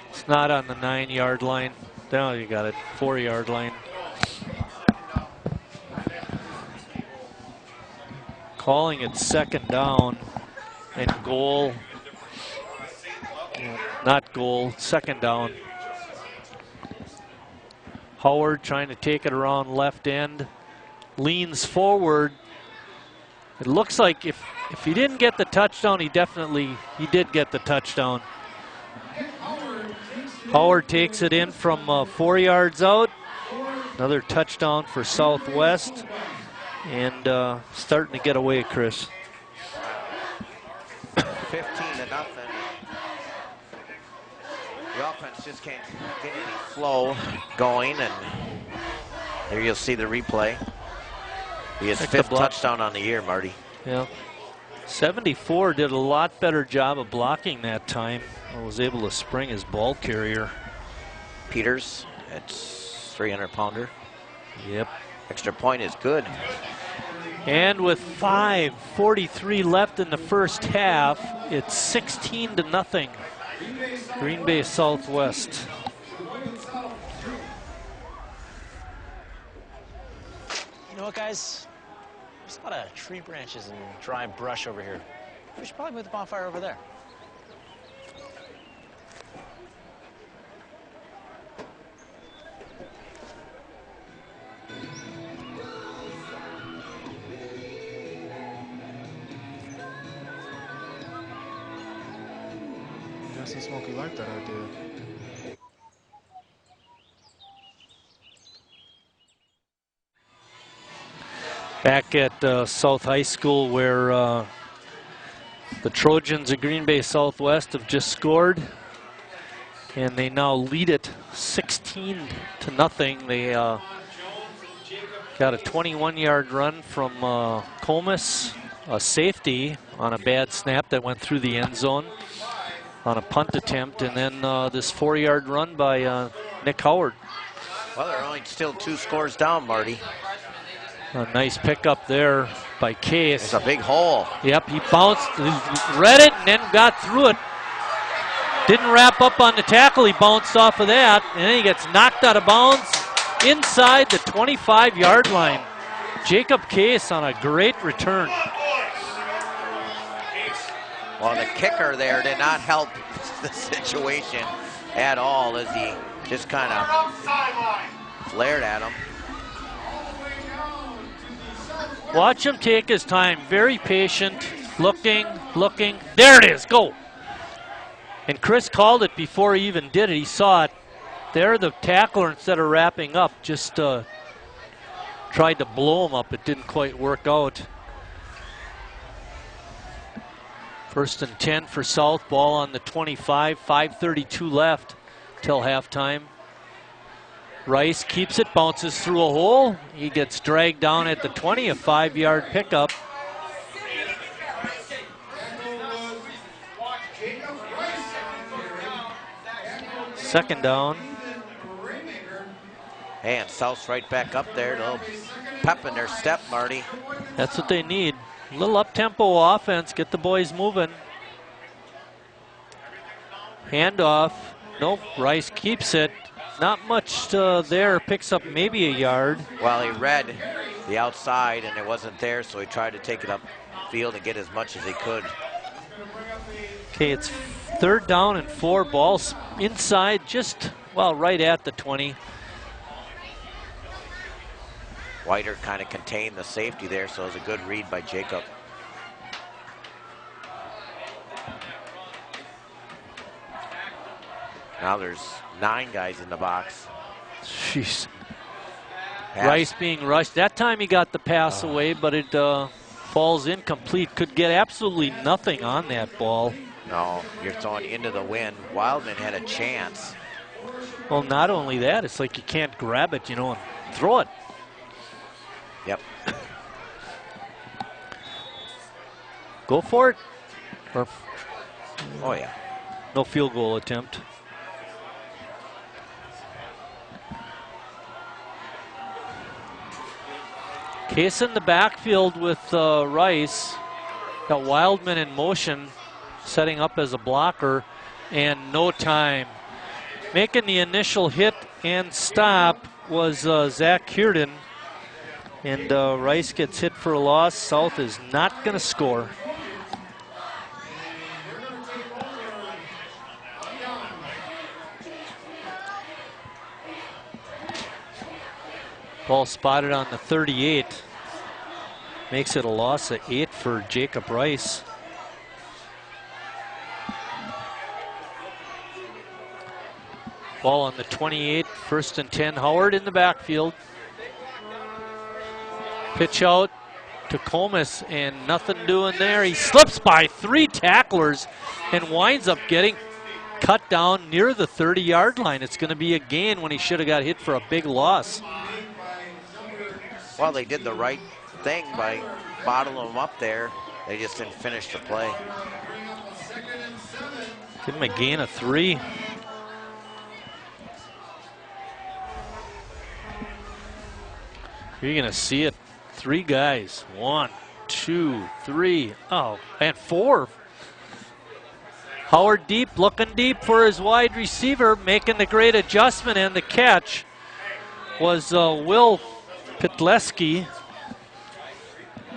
It's not on the 9-yard line. No, you got it. 4-yard line. Calling it 2nd down and goal. Not goal, 2nd down. Howard trying to take it around left end. leans forward. It looks like if he didn't get the touchdown, he did get the touchdown. Howard takes it in from 4 yards out. Another touchdown for Southwest. And starting to get away, Chris. 15-0. The offense just can't get any flow going, and here you'll see the replay. His fifth touchdown on the year, Marty. Yeah. 74 did a lot better job of blocking that time. I was able to spring his ball carrier. Peters, it's 300-pounder. Yep. Extra point is good. And with 5:43 left in the first half, it's 16-0. Green Bay Southwest. You know what, guys? There's a lot of tree branches and dry brush over here. We should probably move the bonfire over there. Justin Smokey liked that idea. Back at South High School, where the Trojans of Green Bay Southwest have just scored, and they now lead it 16-0. They got a 21-yard run from Comus, a safety on a bad snap that went through the end zone on a punt attempt, and then this 4-yard run by Nick Howard. Well, they're only still 2 scores down, Marty. A nice pickup there by Case. It's a big hole. Yep, he bounced, he read it, and then got through it. Didn't wrap up on the tackle, he bounced off of that, and then he gets knocked out of bounds inside the 25-yard line. Jacob Case on a great return. Well, the kicker there did not help the situation at all, as he just kind of flared at him. Watch him take his time, very patient, looking. There it is, go. And Chris called it before he even did it. He saw it. There, the tackler, instead of wrapping up, just tried to blow him up. It didn't quite work out. 1st and 10 for South, ball on the 25, 5:32 left till halftime. Rice keeps it, bounces through a hole. He gets dragged down at the 20, a 5-yard pickup. Second down. And South's right back up there. A little pep in their step, Marty. That's what they need. A little up-tempo offense, get the boys moving. Handoff. Nope, Rice keeps it. Not much there, picks up maybe a yard. Well, he read the outside and it wasn't there, so he tried to take it up field and get as much as he could. Okay, it's 3rd down and 4, balls inside, just, well, right at the 20. Whiter kind of contained the safety there, so it was a good read by Jacob. Now there's 9 guys in the box. Jeez. Rice being rushed. That time he got the pass away, but it falls incomplete. Could get absolutely nothing on that ball. No, you're throwing into the wind. Wildman had a chance. Well, not only that, it's like you can't grab it, you know, and throw it. Yep. Go for it. Or, oh, yeah. No field goal attempt. Case in the backfield with Rice. Got Wildman in motion, setting up as a blocker, and no time. Making the initial hit and stop was Zach Kierden. And Rice gets hit for a loss. South is not going to score. Ball spotted on the 38. Makes it a loss of 8 for Jacob Rice. Ball on the 28, 1st and 10. Howard in the backfield. Pitch out to Comus, and nothing doing there. He slips by 3 tacklers and winds up getting cut down near the 30-yard line. It's going to be a gain when he should have got hit for a big loss. Well, they did the right thing by bottling him up there. They just didn't finish the play. Give him a gain of 3. You're going to see it. 3 guys. 1, 2, 3. Oh, and 4. Howard deep, looking deep for his wide receiver, making the great adjustment, and the catch was Will Pitleski.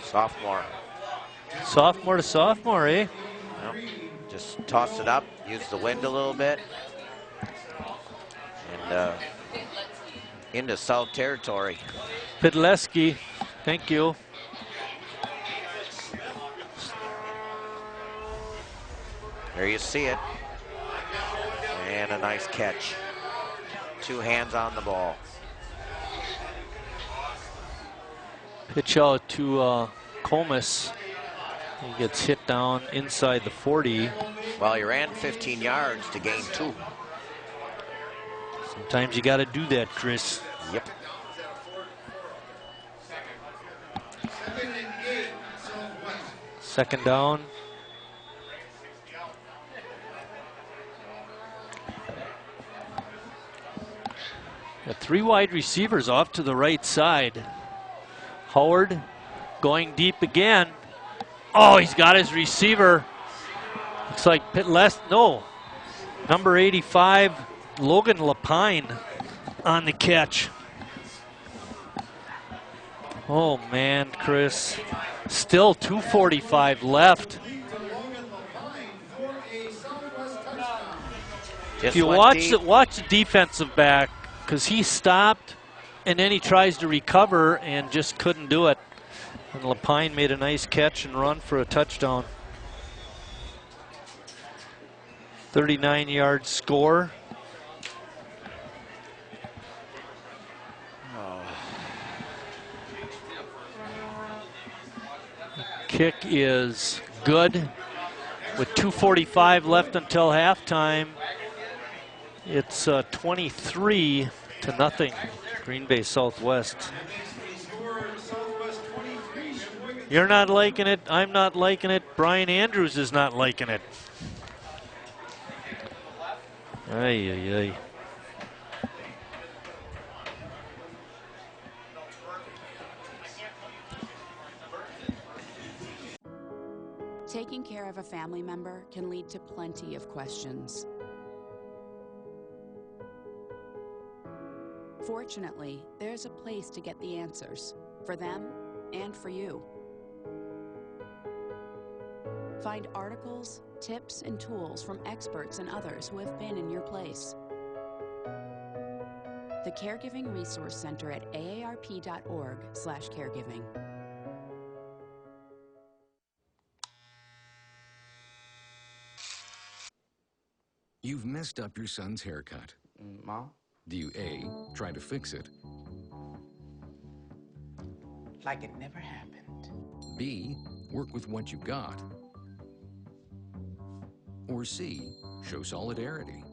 Sophomore. Sophomore to sophomore, eh? Yep. Just tossed it up, used the wind a little bit. And into South territory. Pitleski, thank you. There you see it. And a nice catch. 2 hands on the ball. Pitch out to Comus. He gets hit down inside the 40. Well, he ran 15 yards to gain 2. Sometimes you got to do that, Chris. Yep. Second down. Got 3 wide receivers off to the right side. Howard going deep again. Oh, he's got his receiver. Looks like number 85, Logan Lapine on the catch. Oh man, Chris. Still 2:45 left. If you watch the defensive back, because he stopped and then he tries to recover and just couldn't do it. And Lapine made a nice catch and run for a touchdown. 39-yard score. Kick is good. With 2:45 left until halftime, it's 23-0. Green Bay Southwest. You're not liking it. I'm not liking it. Brian Andrews is not liking it. Ay, ay, ay. Taking care of a family member can lead to plenty of questions. Fortunately, there's a place to get the answers, for them and for you. Find articles, tips, and tools from experts and others who have been in your place. The Caregiving Resource Center at aarp.org/caregiving. You've messed up your son's haircut. Mom? Do you A, try to fix it? Like it never happened. B, work with what you got? Or C, show solidarity?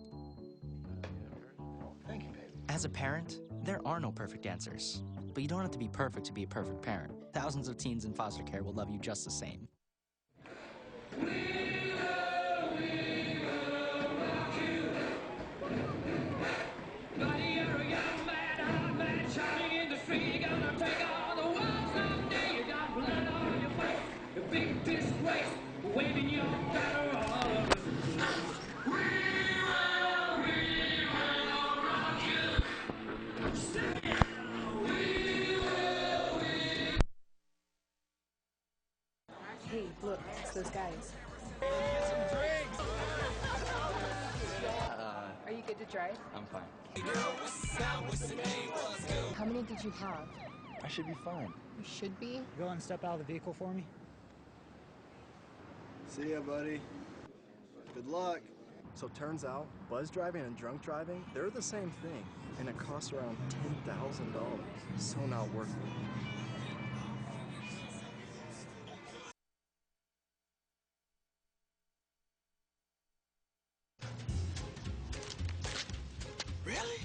Thank you, baby. As a parent, there are no perfect answers. But you don't have to be perfect to be a perfect parent. Thousands of teens in foster care will love you just the same. Hey, look, it's those guys. Are you good to drive? I'm fine. How many did you have? I should be fine. You should be. Go and step out of the vehicle for me. See ya, buddy. Good luck. So turns out, buzz driving and drunk driving, they're the same thing, and it costs around $10,000. So not worth it. Really?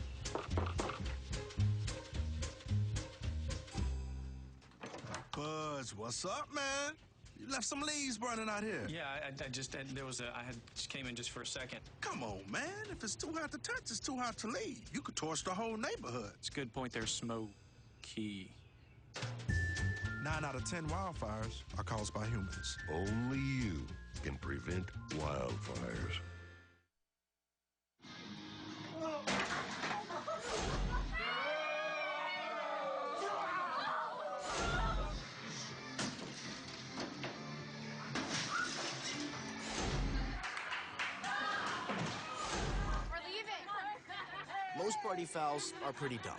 Buzz, what's up, man? You left some leaves burning out here. Yeah, I just just came in just for a second. Come on, man. If it's too hot to touch, it's too hot to leave. You could torch the whole neighborhood. It's a good point there, Smokey. 9 out of 10 wildfires are caused by humans. Only you can prevent wildfires. Most party fouls are pretty dumb.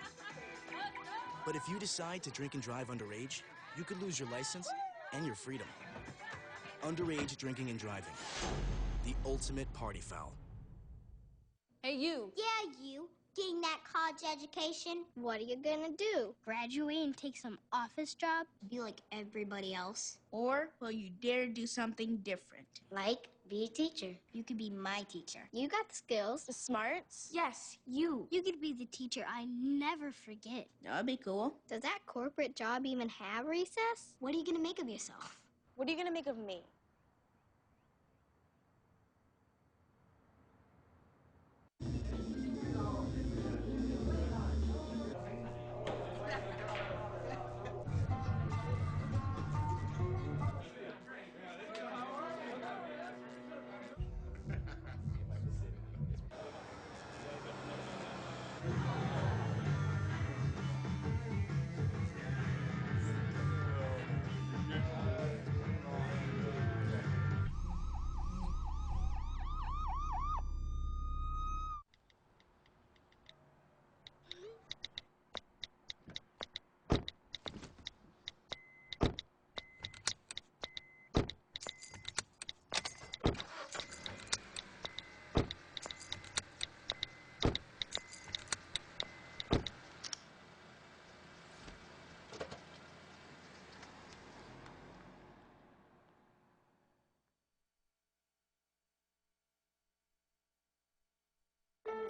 But if you decide to drink and drive underage, you could lose your license and your freedom. Underage drinking and driving. The ultimate party foul. Hey, you. Yeah, you. Getting that college education, what are you gonna do? Graduate and take some office job? Be like everybody else? Or will you dare do something different? Like, be a teacher. You could be my teacher. You got the skills. The smarts? Yes, you. You could be the teacher I never forget. That'd be cool. Does that corporate job even have recess? What are you gonna make of yourself? What are you gonna make of me?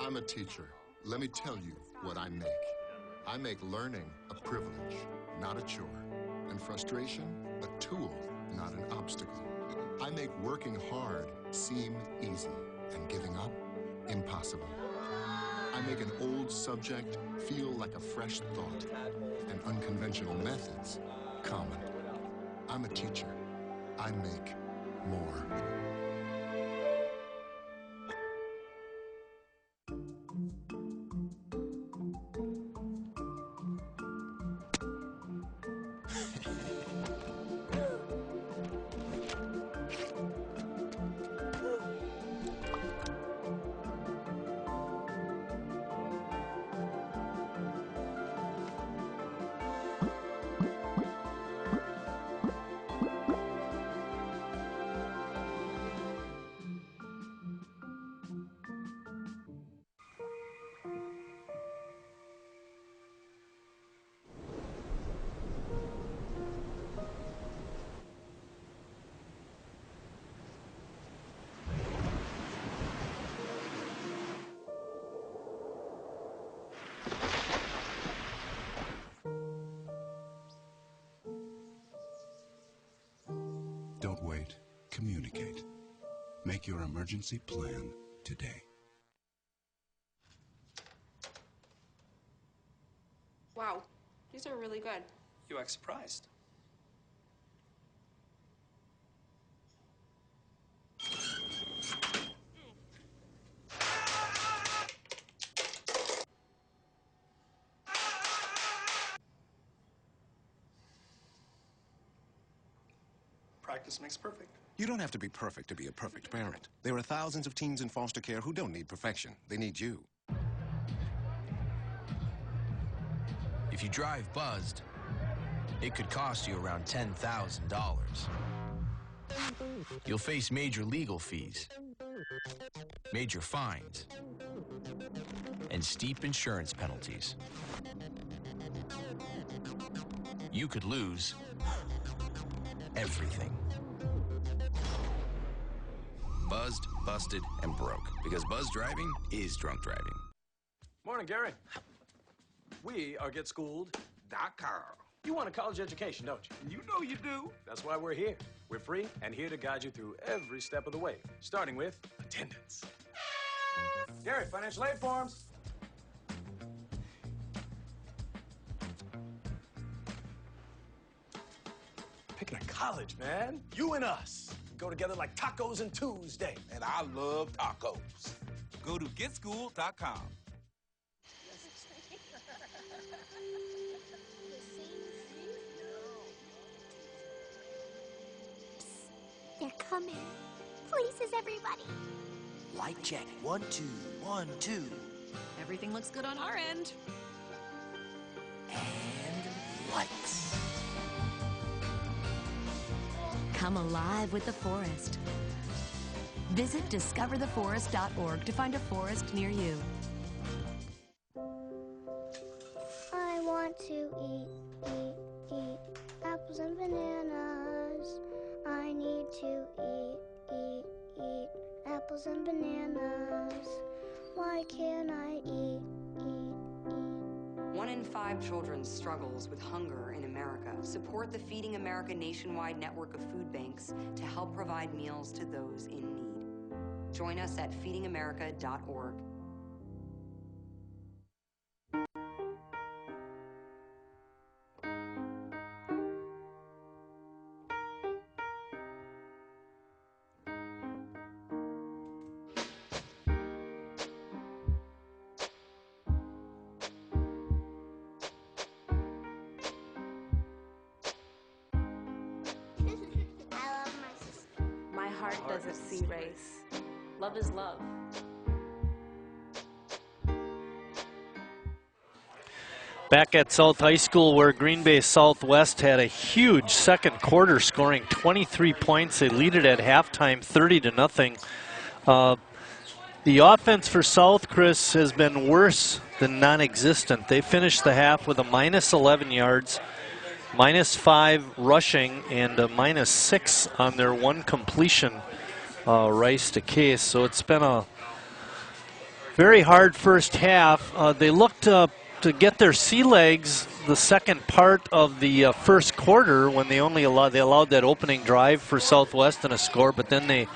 I'm a teacher. Let me tell you what I make. I make learning a privilege, not a chore, and frustration a tool, not an obstacle. I make working hard seem easy and giving up impossible. I make an old subject feel like a fresh thought and unconventional methods common. I'm a teacher. I make more. Don't wait. Communicate. Make your emergency plan today. Wow, these are really good. You act surprised. Practice makes perfect. You don't have to be perfect to be a perfect parent. There are thousands of teens in foster care who don't need perfection. They need you. If you drive buzzed, it could cost you around $10,000. You'll face major legal fees, major fines, and steep insurance penalties. You could lose everything. Buzzed, busted, and broke. Because buzz driving is drunk driving. Morning, Gary. We are GetSchooled.com. You want a college education, don't you? You know you do. That's why we're here. We're free and here to guide you through every step of the way, starting with attendance. Gary, financial aid forms. Picking a college, man. You and us. Go together like tacos and Tuesday. And I love tacos. Go to GetSchooled.com. They're coming. Places, everybody. Light check. 1, 2, 1, 2. Everything looks good on our end. And lights. Come alive with the forest. Visit discovertheforest.org to find a forest near you. I want to eat apples and bananas. I need to eat apples and bananas. Why can't I eat? 1 in 5 children struggles with hunger in America. Support the Feeding America nationwide network of food banks to help provide meals to those in need. Join us at feedingamerica.org. My heart doesn't see race. Love is love. Back at South High School, where Green Bay Southwest had a huge second quarter, scoring 23 points. They lead it at halftime, 30-0. The offense for South, Chris, has been worse than non-existent. They finished the half with a -11 yards, -5 rushing, and a -6 on their one completion, Rice to Case. So it's been a very hard first half. They looked to get their sea legs the second part of the first quarter when they allowed that opening drive for Southwest and a score, but then they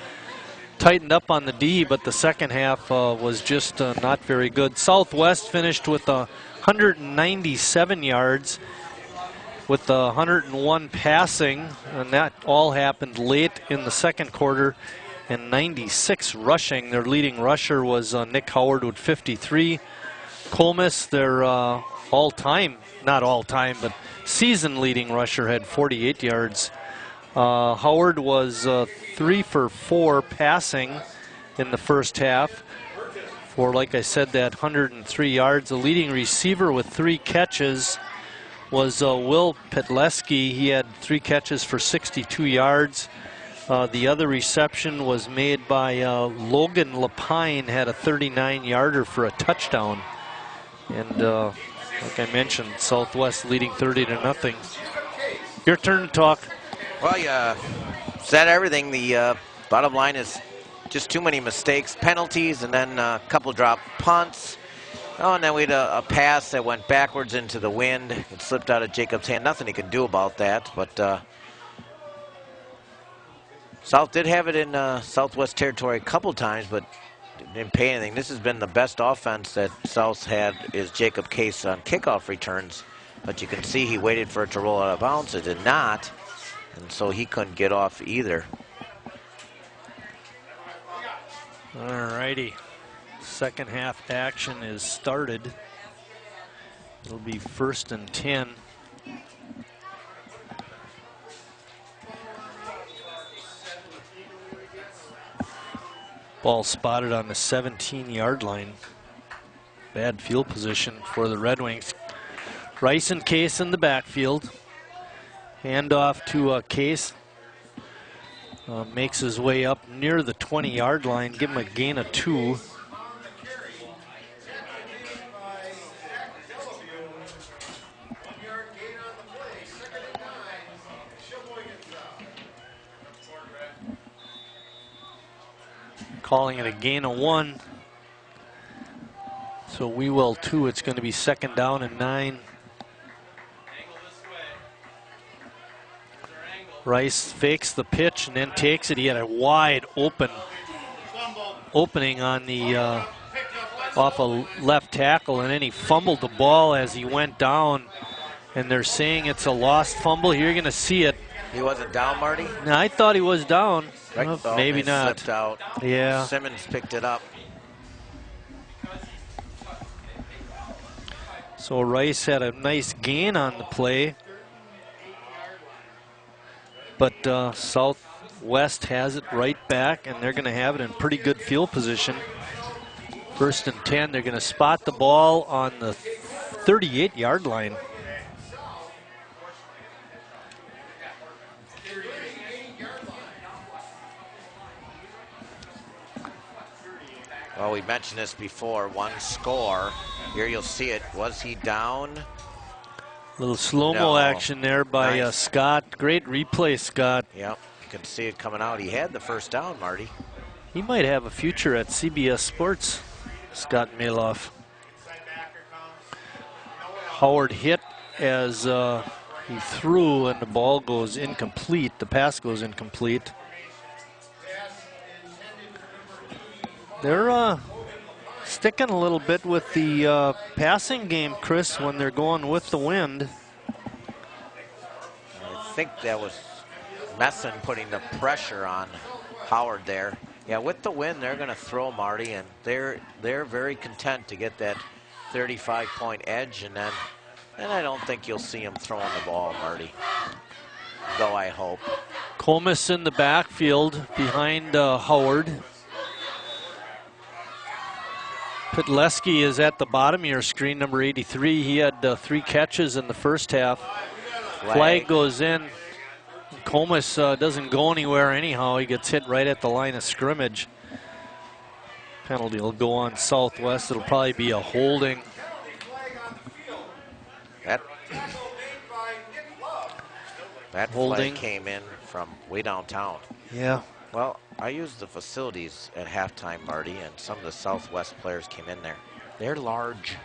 tightened up on the D, but the second half was just not very good. Southwest finished with 197 yards with 101 passing, and that all happened late in the second quarter, and 96 rushing. Their leading rusher was Nick Howard with 53. Colmus, their all-time, not all-time, but season-leading rusher, had 48 yards. Howard was 3 for 4 passing in the first half for, like I said, that 103 yards. The leading receiver with 3 catches was Will Petleski. He had 3 catches for 62 yards. The other reception was made by Logan Lapine, had a 39-yarder for a touchdown. And like I mentioned, Southwest leading 30-0. Your turn to talk. Well, you said everything. The bottom line is just too many mistakes, penalties, and then a couple drop punts. Oh, and then we had a pass that went backwards into the wind. It slipped out of Jacob's hand. Nothing he could do about that. But South did have it in Southwest territory a couple times, but didn't pay anything. This has been the best offense that South had is Jacob Case on kickoff returns. But you can see he waited for it to roll out of bounds. It did not. And so he couldn't get off either. All righty. Second half action is started. It'll be 1st and 10. Ball spotted on the 17-yard line. Bad field position for the Red Wings. Rice and Case in the backfield. Handoff to Case. Makes his way up near the 20-yard line. Give him a gain of 2. Calling it a gain of 1. So we will too. It's going to be 2nd down and 9. Rice fakes the pitch and then takes it. He had a wide opening on the off a left tackle, and then he fumbled the ball as he went down. And they're saying it's a lost fumble. You're going to see it. He wasn't down, Marty? No, I thought he was down. Right. Well, maybe not. Slipped out. Yeah. Simmons picked it up. So Rice had a nice gain on the play. But Southwest has it right back, and they're going to have it in pretty good field position. 1st and 10. They're going to spot the ball on the 38-yard line. Well, we mentioned this before. 1 score. Here you'll see it. Was he down? Little slow-mo action there by Nice. Scott. Great replay, Scott. Yep, you can see it coming out. He had the 1st down, Marty. He might have a future at CBS Sports, Scott Maloff. Howard hit as he threw, and the ball goes incomplete. The pass goes incomplete. They're sticking a little bit with the passing game, Chris, when they're going with the wind. I think that was Messon putting the pressure on Howard there. Yeah, with the wind, they're going to throw, Marty, and they're very content to get that 35-point edge, and I don't think you'll see him throwing the ball, Marty. Though I hope. Comus in the backfield behind Howard. Pitleski is at the bottom of your screen, number 83. He had 3 catches in the 1st half. Flag goes in. Comus doesn't go anywhere anyhow. He gets hit right at the line of scrimmage. Penalty will go on Southwest. It'll probably be a holding. That holding flag came in from way downtown. Yeah. Well, I used the facilities at halftime, Marty, and some of the Southwest players came in there. They're large.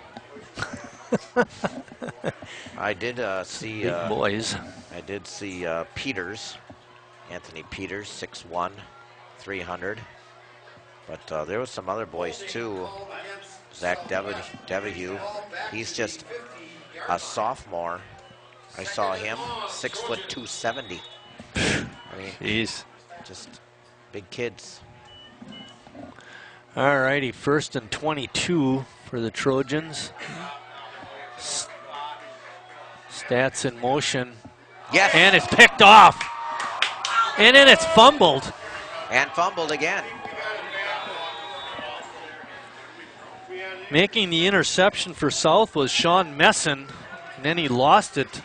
I did see big boys. I did see Peters, Anthony Peters, 6'1", 300. But there was some other boys too. Zach Devahue, he's just a sophomore. I saw him, 6 foot 270. I mean, jeez, just big kids. All righty, 1st and 22 for the Trojans. Stats in motion. Yes. And it's picked off. And then it's fumbled. And fumbled again. Making the interception for South was Sean Messon, and then he lost it.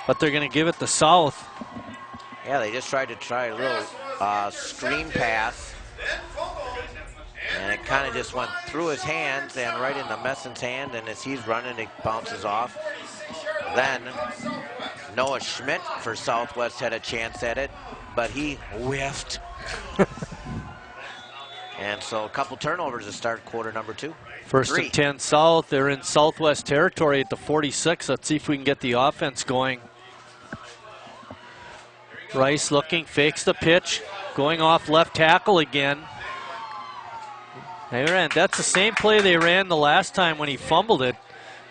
But they're going to give it to South. Yeah, they just tried a little screen pass. And it kind of just went through his hands and right into Messon's hand, and as he's running, it bounces off. Then Noah Schmidt for Southwest had a chance at it, but he whiffed. And so a couple turnovers to start quarter number 2. 1st and 10 South. They're in Southwest territory at the 46. Let's see if we can get the offense going. Rice looking, fakes the pitch, going off left tackle again. That's the same play they ran the last time when he fumbled it.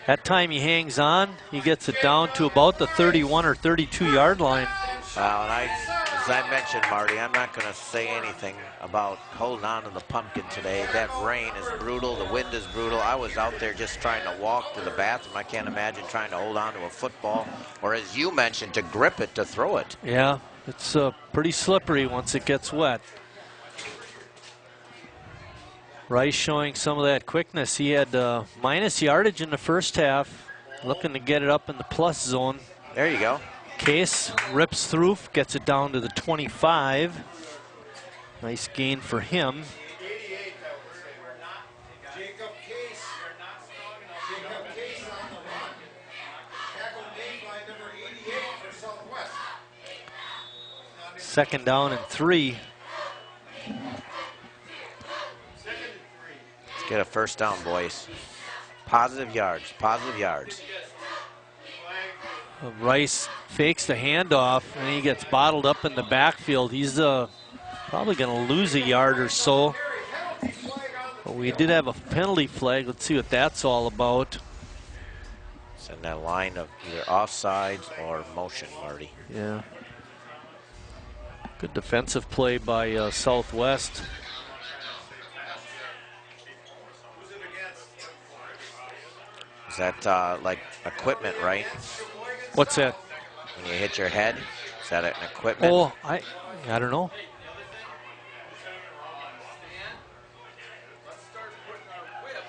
That time he hangs on. He gets it down to about the 31 or 32-yard line. Well, and as I mentioned, Marty, I'm not going to say anything about holding on to the pumpkin today. That rain is brutal. The wind is brutal. I was out there just trying to walk to the bathroom. I can't imagine trying to hold on to a football, or as you mentioned, to grip it, to throw it. Yeah, it's pretty slippery once it gets wet. Rice showing some of that quickness. He had minus yardage in the 1st half, looking to get it up in the plus zone. There you go. Case rips through, gets it down to the 25. Nice gain for him. Second down and 3. Let's get a first down, boys. Positive yards, positive yards. Rice fakes the handoff, and he gets bottled up in the backfield. He's probably going to lose a yard or so. But we did have a penalty flag. Let's see what that's all about. It's in that line of either offsides or motion, Marty. Yeah. Good defensive play by Southwest. Is that like equipment, right? What's that? When you hit your head, is that an equipment? Oh, I don't know.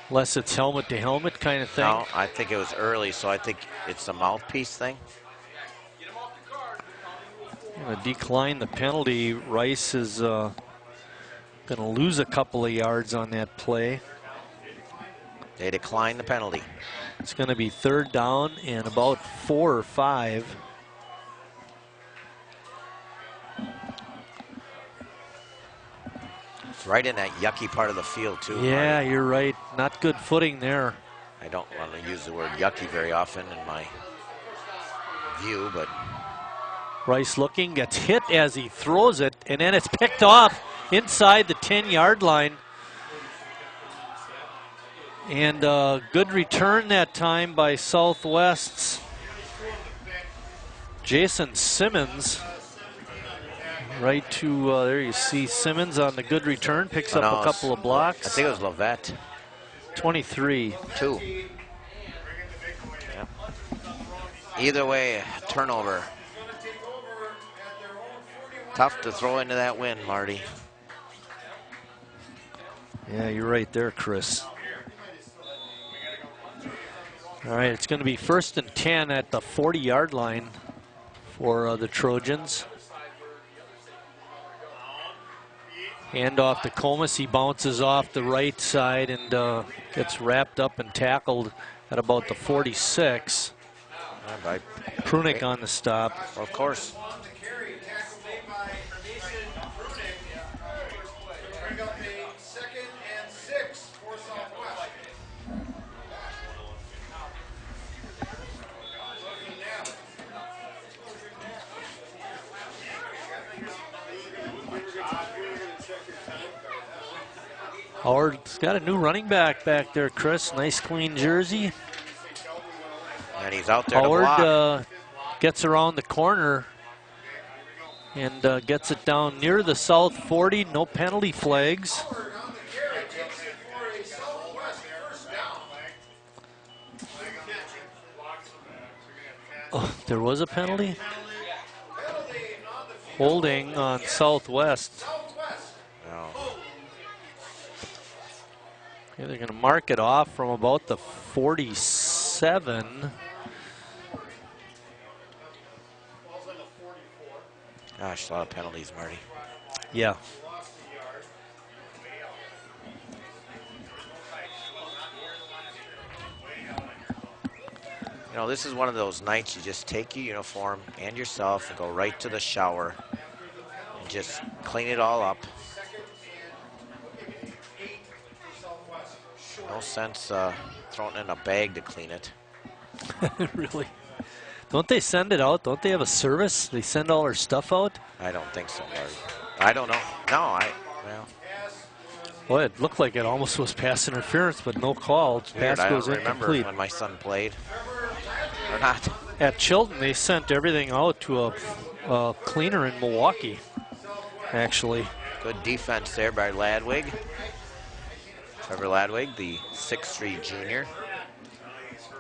Unless it's helmet to helmet kind of thing. No, I think it was early, so I think it's a mouthpiece thing. Going to decline the penalty. Rice is going to lose a couple of yards on that play. They decline the penalty. It's going to be third down and about 4 or 5. It's right in that yucky part of the field, too. Yeah, Marty. you're right. Not good footing there. I don't want to use the word yucky very often in my view, but... Rice looking, gets hit as he throws it, and then it's picked off inside the 10-yard line. And good return that time by Southwest's Jason Simmons. Right to, there you see Simmons on the good return, picks up a couple of blocks. I think it was Lovett. 23. 2. Yeah. Either way, turnover. Tough to throw into that wind, Marty. Yeah, you're right there, Chris. All right, it's going to be 1st and 10 at the 40-yard line for the Trojans. Hand off to Comas. He bounces off the right side and gets wrapped up and tackled at about the 46. Prunick on the stop. Of course. Howard's got a new running back there, Chris. Nice clean jersey. And he's out there Howard to block. Gets around the corner and gets it down near the south 40. No penalty flags. Oh, there was a penalty? Holding on Southwest. Yeah, they're going to mark it off from about the 47. Gosh, a lot of penalties, Marty. Yeah. You know, this is one of those nights you just take your uniform and yourself and go right to the shower and just clean it all up. No sense throwing it in a bag to clean it. Really? Don't they send it out? Don't they have a service? They send all their stuff out? I don't think so, Marty. I don't know. No, well. Well, it looked like it almost was pass interference, but no call. Pass goes I don't remember incomplete. when my son played. Or not. At Chilton, they sent everything out to a cleaner in Milwaukee, actually. Good defense there by Ladwig. Trevor Ladwig, the 6'3" junior.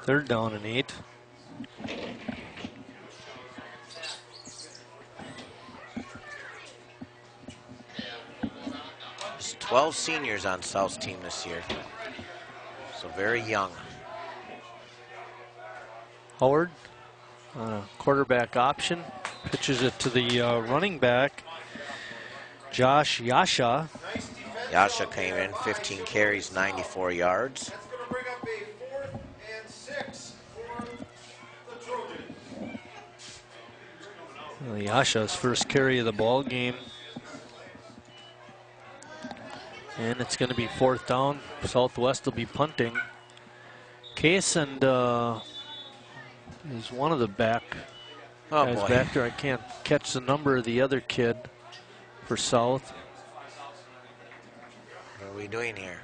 Third down and 8. There's 12 seniors on South's team this year. So very young. Howard Quarterback option. Pitches it to the running back, Josh Yasha. Yasha came in, 15 carries, 94 yards. Yasha's first carry of the ball game. And it's going to be 4th down. Southwest will be punting. Case and is one of the guys back there. I can't catch the number of the other kid for South. What are we doing here?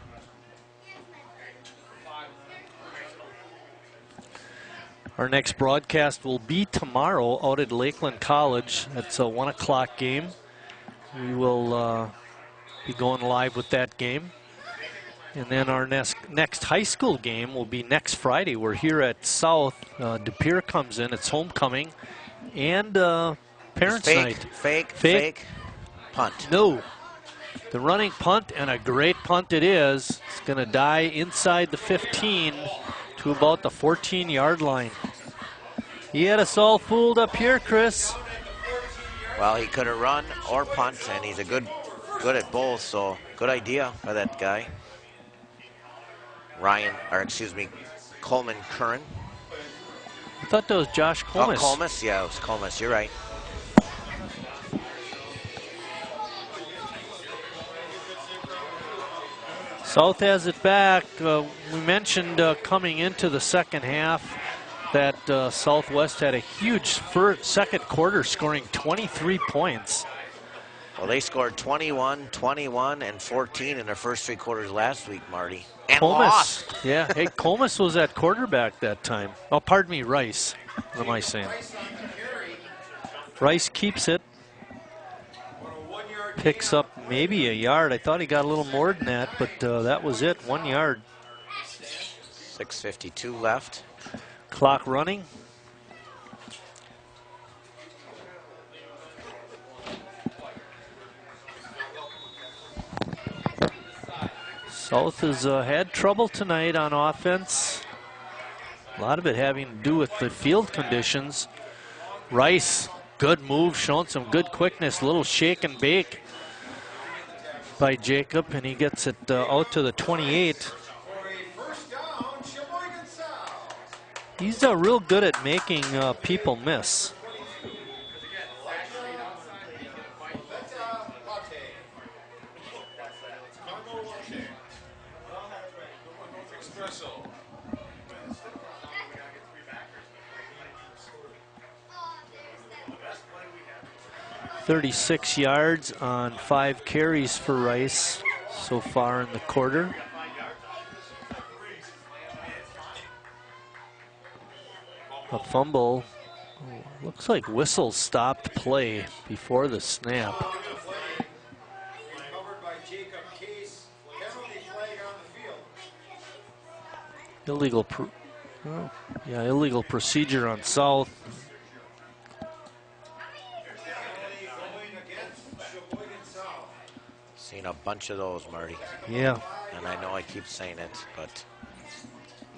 Our next broadcast will be tomorrow out at Lakeland College. That's a 1 o'clock game. We will be going live with that game. And then our next high school game will be next Friday. We're here at South. De Pere comes in. It's homecoming. And parents' night. Fake. Punt. No. The running punt, and a great punt it is. It's going to die inside the 15 to about the 14-yard line. He had us all fooled up here, Chris. Well, he could have run or punt, and he's good at both, so good idea by that guy. Coleman Curran. I thought that was Josh Comas. Oh, Comas? Yeah, it was Comas. You're right. South has it back. We mentioned coming into the second half that Southwest had a huge second quarter, scoring 23 points. Well, they scored 21, 21, and 14 in their first 3 quarters last week, Marty. And Comas. Lost. Yeah, hey, Comas was at quarterback that time. Oh, pardon me, Rice. What am I saying? Rice keeps it. Picks up maybe a yard. I thought he got a little more than that, but that was it, 1 yard. 6:52 left. Clock running. South has had trouble tonight on offense. A lot of it having to do with the field conditions. Rice, good move, showing some good quickness. Little shake and bake by Jacob, and he gets it out to the 28. He's real good at making people miss. Espresso. 36 yards on 5 carries for Rice so far in the quarter. A fumble. Oh, looks like Whistle stopped play before the snap. Illegal procedure on South. Seen a bunch of those, Marty. Yeah. And I know I keep saying it, but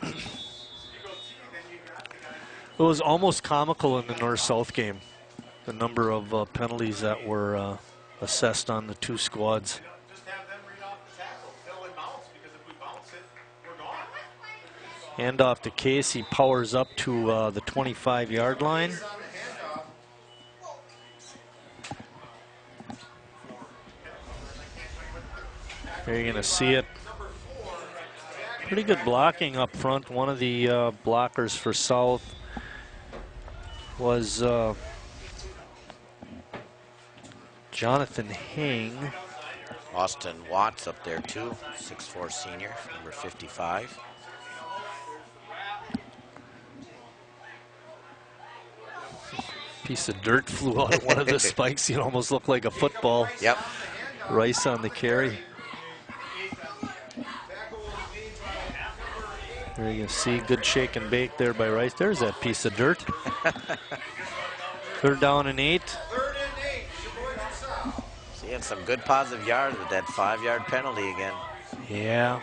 it was almost comical in the North-South game, the number of penalties that were assessed on the two squads. Hand off to Case. He powers up to the 25-yard line. Here you're going to see it. Pretty good blocking up front. One of the blockers for South was Jonathan Hang. Austin Watts up there too, 6'4" senior, number 55. Piece of dirt flew out of one of the spikes. It almost looked like a football. Yep. Rice on the carry. There you can see good shake and bake there by Rice. There's that piece of dirt. 3rd down and 8. Seeing some good positive yards with that 5-yard penalty again. Yeah.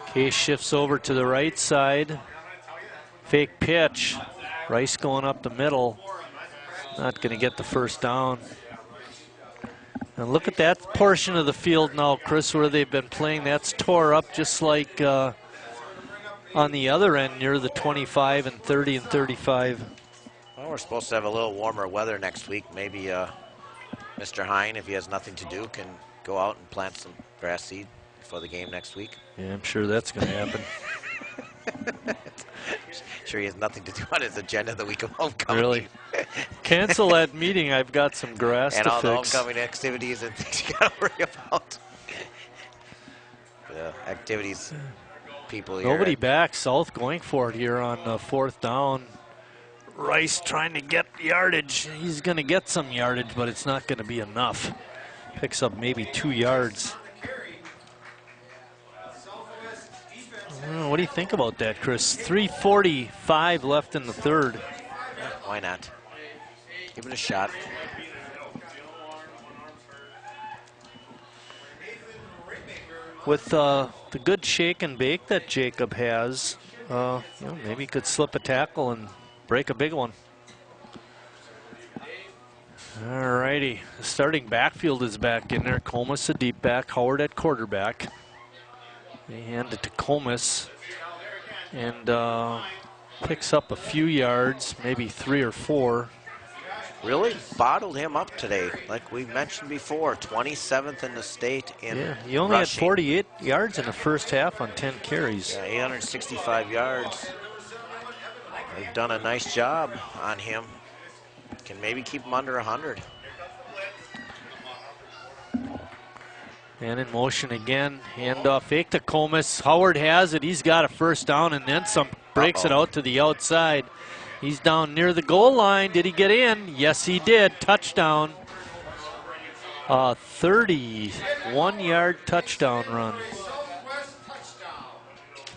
Case shifts over to the right side. Fake pitch. Rice going up the middle. Not going to get the first down. And look at that portion of the field now, Chris, where they've been playing. That's tore up just like on the other end near the 25 and 30 and 35. Well, we're supposed to have a little warmer weather next week. Maybe Mr. Hine, if he has nothing to do, can go out and plant some grass seed before the game next week. Yeah, I'm sure that's going to happen. Sure he has nothing to do on his agenda the week of homecoming. Really? Cancel that meeting. I've got some grass and to all fix. the homecoming activities and things you got to worry about. The activities people here. Nobody back. South going for it here on 4th down. Rice trying to get yardage. He's going to get some yardage, but it's not going to be enough. Picks up maybe 2 yards. What do you think about that, Chris? 3:45 left in the third. Why not? Give it a shot. With the good shake and bake that Jacob has, maybe he could slip a tackle and break a big one. All righty, the starting backfield is back in there. Comus, a deep back, Howard at quarterback. They hand it to Comus and picks up a few yards, maybe 3 or 4. Really bottled him up today, like we mentioned before. 27th in the state in he only rushing. had 48 yards in the first half on 10 carries. Yeah, 865 yards. They've done a nice job on him. Can maybe keep him under 100. And in motion again, handoff fake to Comus. Howard has it, he's got a first down and then some. Breaks it out to the outside. He's down near the goal line. Did he get in? Yes, he did. Touchdown. 31-yard touchdown run.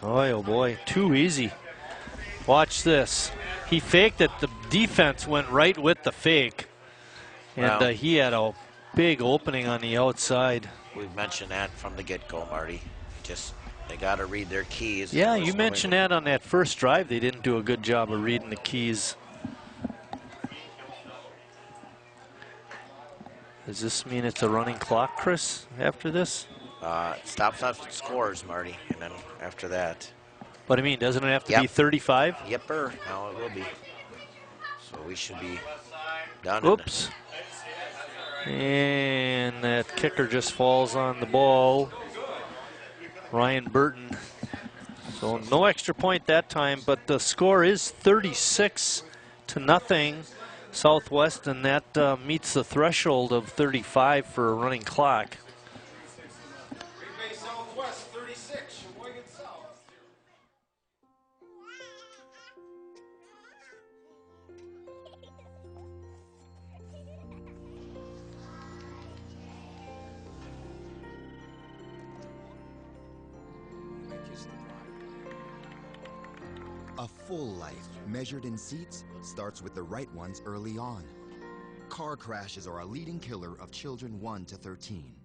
Boy, oh boy, too easy. Watch this. He faked it. The defense went right with the fake. And he had a big opening on the outside. We've mentioned that from the get-go, Marty. Just, they got to read their keys. Yeah, you mentioned that on that first drive. They didn't do a good job of reading the keys. Does this mean it's a running clock, Chris, after this? Stops on scores, Marty, and then after that. But I mean, doesn't it have to be 35? Yepper, now it will be. So we should be done. Oops. And that kicker just falls on the ball. Ryan Burton. So no extra point that time, but the score is 36-0 Southwest, and that meets the threshold of 35 for a running clock. Southwest 36, Sheboygan South. A full life, measured in seats, starts with the right ones early on. Car crashes are a leading killer of children 1 to 13.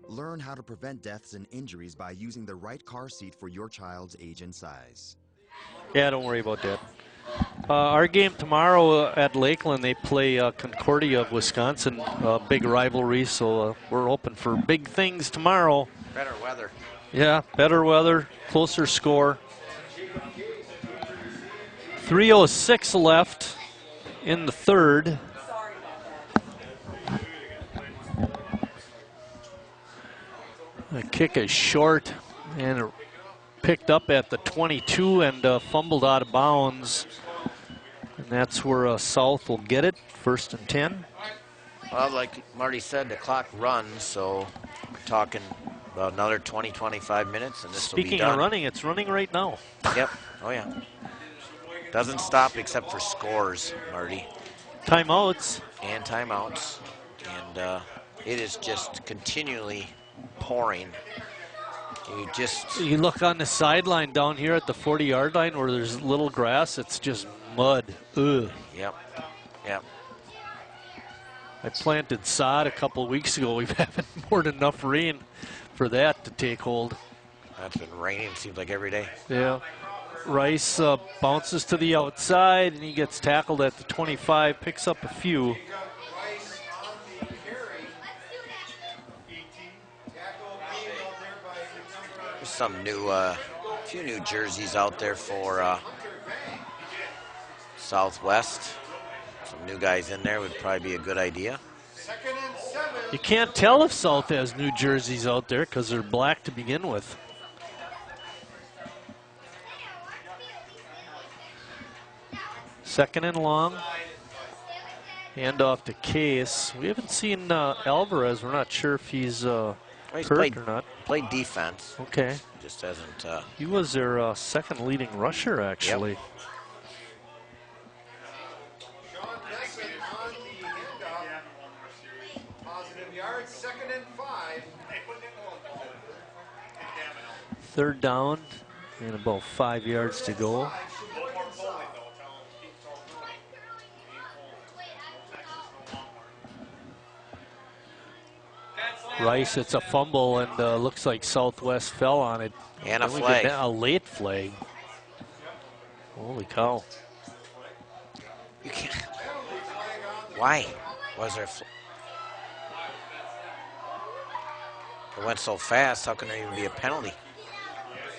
Learn how to prevent deaths and injuries by using the right car seat for your child's age and size. Yeah, don't worry about that. Our game tomorrow at Lakeland, they play Concordia of Wisconsin, big rivalry, so we're hoping for big things tomorrow. Better weather. Yeah, better weather, closer score. 3:06 left in the third. The kick is short and picked up at the 22 and fumbled out of bounds. And that's where South will get it, 1st and 10. Well, like Marty said, the clock runs, so we're talking about another 20, 25 minutes, and this will be done. Speaking of running, it's running right now. Yep, oh yeah. Doesn't stop except for scores, Marty. Timeouts. And timeouts. And it is just continually pouring. You look on the sideline down here at the 40-yard line where there's little grass, it's just mud. Ugh. Yep, yep. I planted sod a couple of weeks ago. We've had more than enough rain for that to take hold. That's been raining, seems like every day. Yeah. Rice bounces to the outside, and he gets tackled at the 25, picks up a few. There's some few new jerseys out there for Southwest. Some new guys in there would probably be a good idea. You can't tell if South has new jerseys out there because they're black to begin with. Second and long. Hand off to Case. We haven't seen Alvarez. We're not sure if he's hurt or not. Played defense. Okay. Just hasn't. He was their second leading rusher, actually. Yep. Second and 5. Third down and about 5 yards to go. Rice, it's a fumble, and looks like Southwest fell on it. And a flag. A late flag. Holy cow. You can't. Why was there? It went so fast. How can there even be a penalty?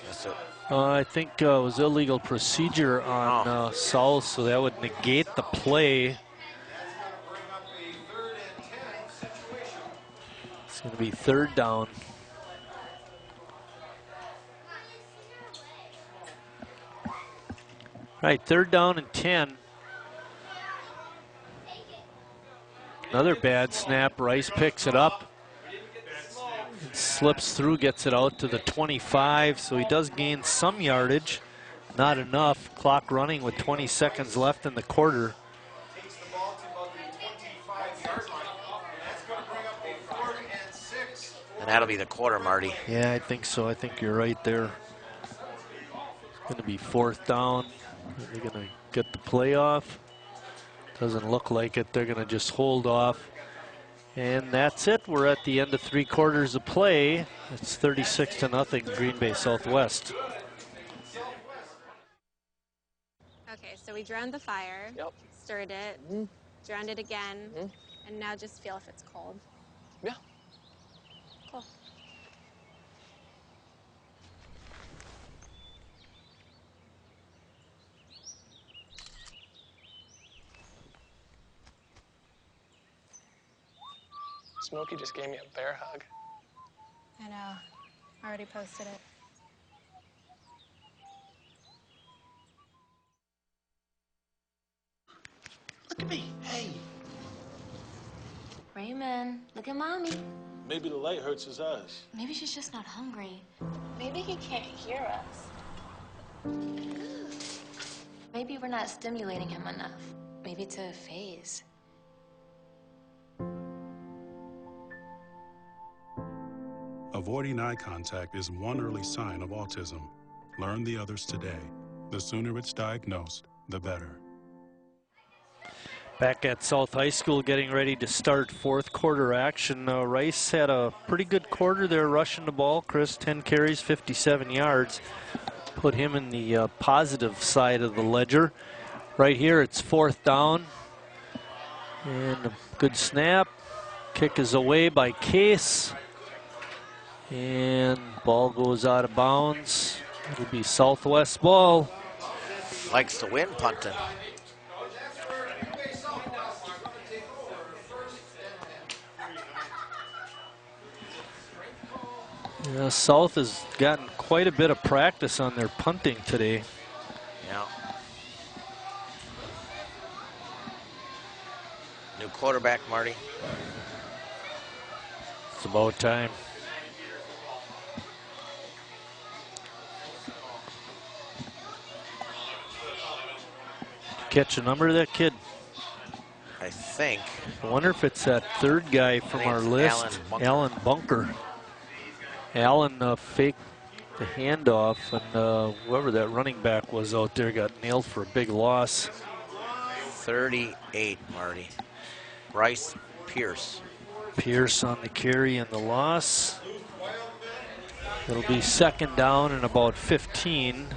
That's it. I think it was illegal procedure on South, so that would negate the play. It's going to be third down. All right, third down and 10. Another bad snap. Rice picks it up. Slips through, gets it out to the 25, so he does gain some yardage. Not enough. Clock running with 20 seconds left in the quarter. And that'll be the quarter, Marty. Yeah, I think so. I think you're right there. It's going to be fourth down. Are they going to get the play off? Doesn't look like it. They're going to just hold off. And that's it. We're at the end of 3 quarters of play. It's 36-0 Green Bay Southwest. Okay, so we drowned the fire, stirred it, drowned it again, and now just feel if it's cold. Yeah. Cool. Smokey just gave me a bear hug. I know. I already posted it. Look at me. Hey. Raymond, look at Mommy. Maybe the light hurts his eyes. Maybe she's just not hungry. Maybe he can't hear us. Maybe we're not stimulating him enough. Maybe it's a phase. Avoiding eye contact is one early sign of autism. Learn the others today. The sooner it's diagnosed, the better. Back at South High School, getting ready to start fourth quarter action. Rice had a pretty good quarter there rushing the ball. Chris, 10 carries, 57 yards. Put him in the positive side of the ledger. Right here, it's fourth down. And a good snap. Kick is away by Case. And ball goes out of bounds. It'll be Southwest ball. Likes to win punting. Yeah, South has gotten quite a bit of practice on their punting today. Yeah. New quarterback, Marty. It's about time. Catch a number of that kid? I think. I wonder if it's that third guy from our list, Alan Bunker. Alan faked the handoff, and whoever that running back was out there got nailed for a big loss. 38, Marty. Bryce Pierce. Pierce on the carry and the loss. It'll be second down and about 15.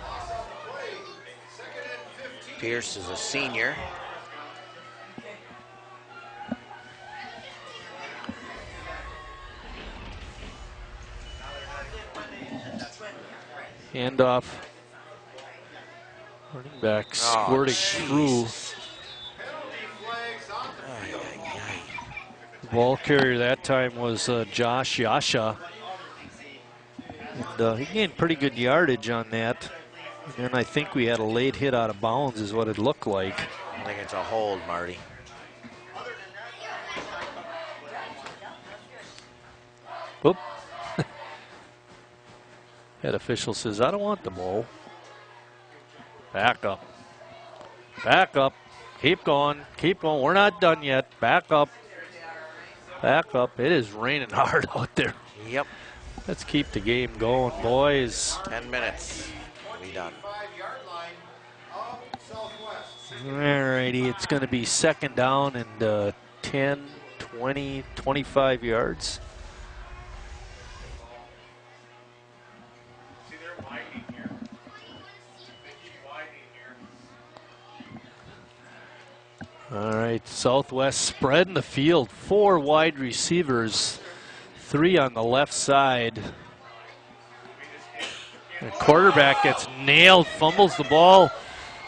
Pierce is a senior. Handoff. Running back squirting through. The ball carrier that time was Josh Yasha. And he gained pretty good yardage on that. And then I think we had a late hit out of bounds is what it looked like. I think it's a hold, Marty. Whoop. Head official says, I don't want the ball. Back up. Back up. Keep going. Keep going. We're not done yet. Back up. Back up. It is raining hard out there. Yep. Let's keep the game going, boys. 10 minutes to be done. Alrighty, it's going to be second down and 10, 20, 25 yards. All right, Southwest spreading the field. 4 wide receivers, 3 on the left side. The quarterback gets nailed, fumbles the ball.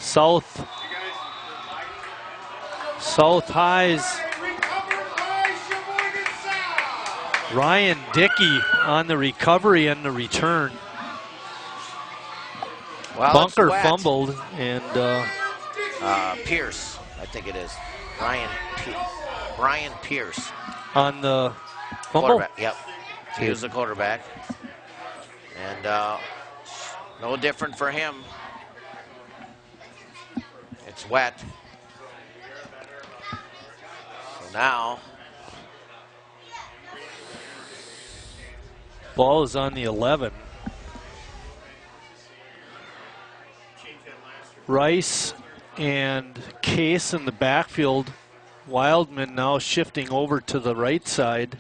South highs. Ryan Dickey on the recovery and the return. Well, Bunker fumbled, and Pierce, I think it is. Brian Pierce. On the fumble? Yep. He was the quarterback. And no different for him. It's wet. So now. Ball is on the 11. Rice and Case in the backfield. Wildman now shifting over to the right side.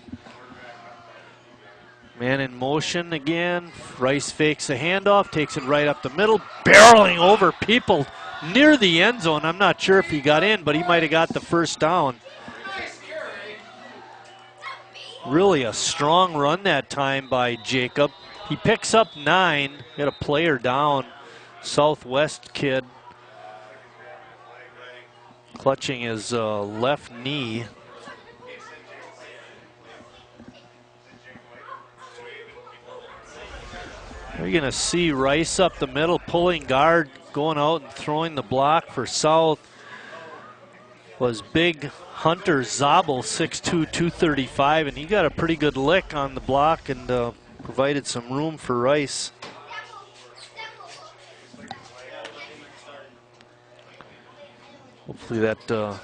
Man in motion again. Rice fakes a handoff, takes it right up the middle, barreling over people near the end zone. I'm not sure if he got in, but he might have got the first down. Really a strong run that time by Jacob. He picks up 9, got a player down. Southwest kid clutching his left knee. You're going to see Rice up the middle, pulling guard, going out and throwing the block for South. Was big Hunter Zabel, 6'2", 235, and he got a pretty good lick on the block and provided some room for Rice. Hopefully that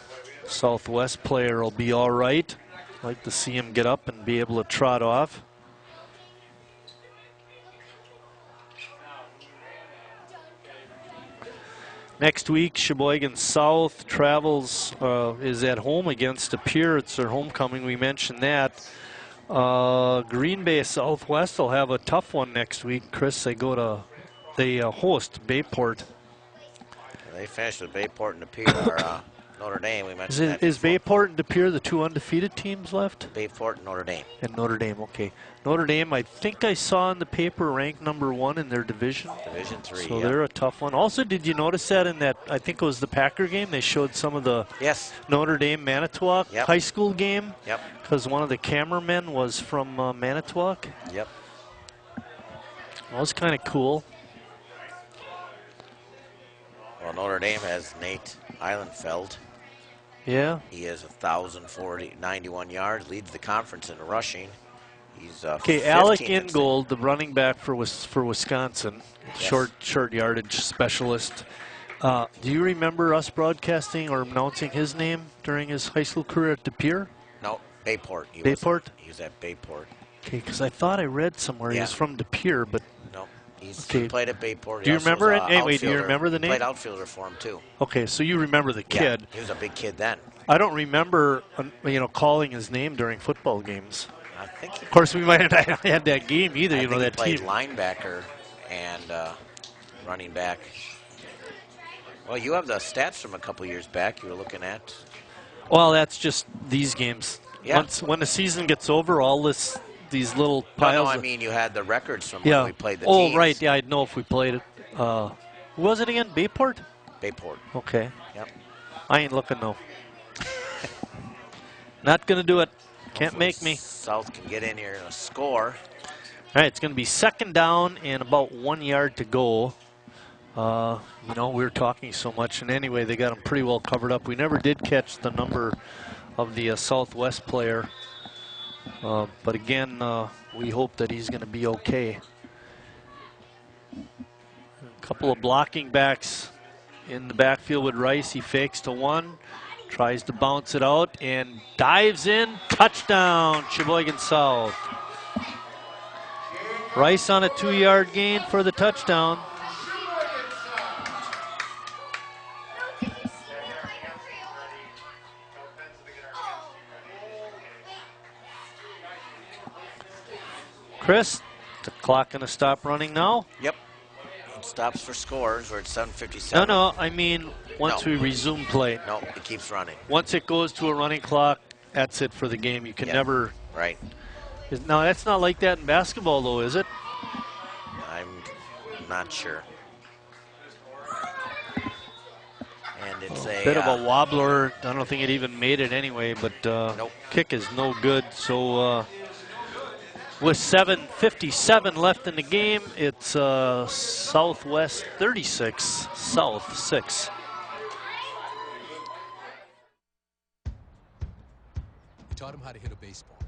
Southwest player will be all right. I'd like to see him get up and be able to trot off. Next week, Sheboygan South travels, is at home against De Pere. It's their homecoming. We mentioned that. Green Bay Southwest will have a tough one next week. Chris, they host Bayport. They finished with Bayport and De Pere, Notre Dame. We mentioned that. Is Bayport and De Pere the 2 undefeated teams left? Bayport and Notre Dame. And Notre Dame, okay. Notre Dame, I think I saw in the paper, ranked #1 in their division. Division 3, So they're a tough one. Also, did you notice that in that, I think it was the Packer game, they showed some of the Notre Dame Manitowoc high school game? Yep. Because one of the cameramen was from Manitowoc. Yep. That was kind of cool. Well, Notre Dame has Nate Eilenfeld. Yeah. He has 1,091 yards, leads the conference in rushing. He's okay, Alec Ingold, the running back for Wisconsin, short yardage specialist. Do you remember us broadcasting or announcing his name during his high school career at De Pere? No, Bayport. Bayport? He was at Bayport. Okay, because I thought I read somewhere he was from De Pere, but no, he played at Bayport. Do you remember it? Anyway, do you remember the name? He played outfielder for him too. Okay, so you remember the kid. Yeah, he was a big kid then. I don't remember, calling his name during football games. I think. Of course, we might have not had that game either. I think that he played team. Linebacker and running back. Well, you have the stats from a couple years back you were looking at. Well, that's just these games. Yeah. When the season gets over, all these little piles. No, I mean you had the records from yeah. when we played the Oh, teams. right. Yeah, I'd know if we played it. Who was it again? Bayport? Bayport. Okay. Yep. I ain't looking, though. Not going to do it. Can't make me. South can get in here and score. All right, it's going to be second down and about 1 yard to go. You know, we were talking so much, and anyway, they got them pretty well covered up. We never did catch the number of the Southwest player, but again, we hope that he's going to be okay. A couple of blocking backs in the backfield with Rice. He fakes to one, tries to bounce it out, and dives in. Touchdown, Sheboygan South. Rice on a 2-yard gain for the touchdown. Chris, the clock going to stop running now? Yep. It stops for scores. We're at 7:57. No, I mean once we resume play. No, it keeps running. Once it goes to a running clock, that's it for the game. You can never. Right. No, that's not like that in basketball, though, is it? I'm not sure. And it's a bit of a wobbler. I don't think it even made it anyway, but kick is no good. So with 7:57 left in the game, it's Southwest 36, South 6. You taught him how to hit a baseball,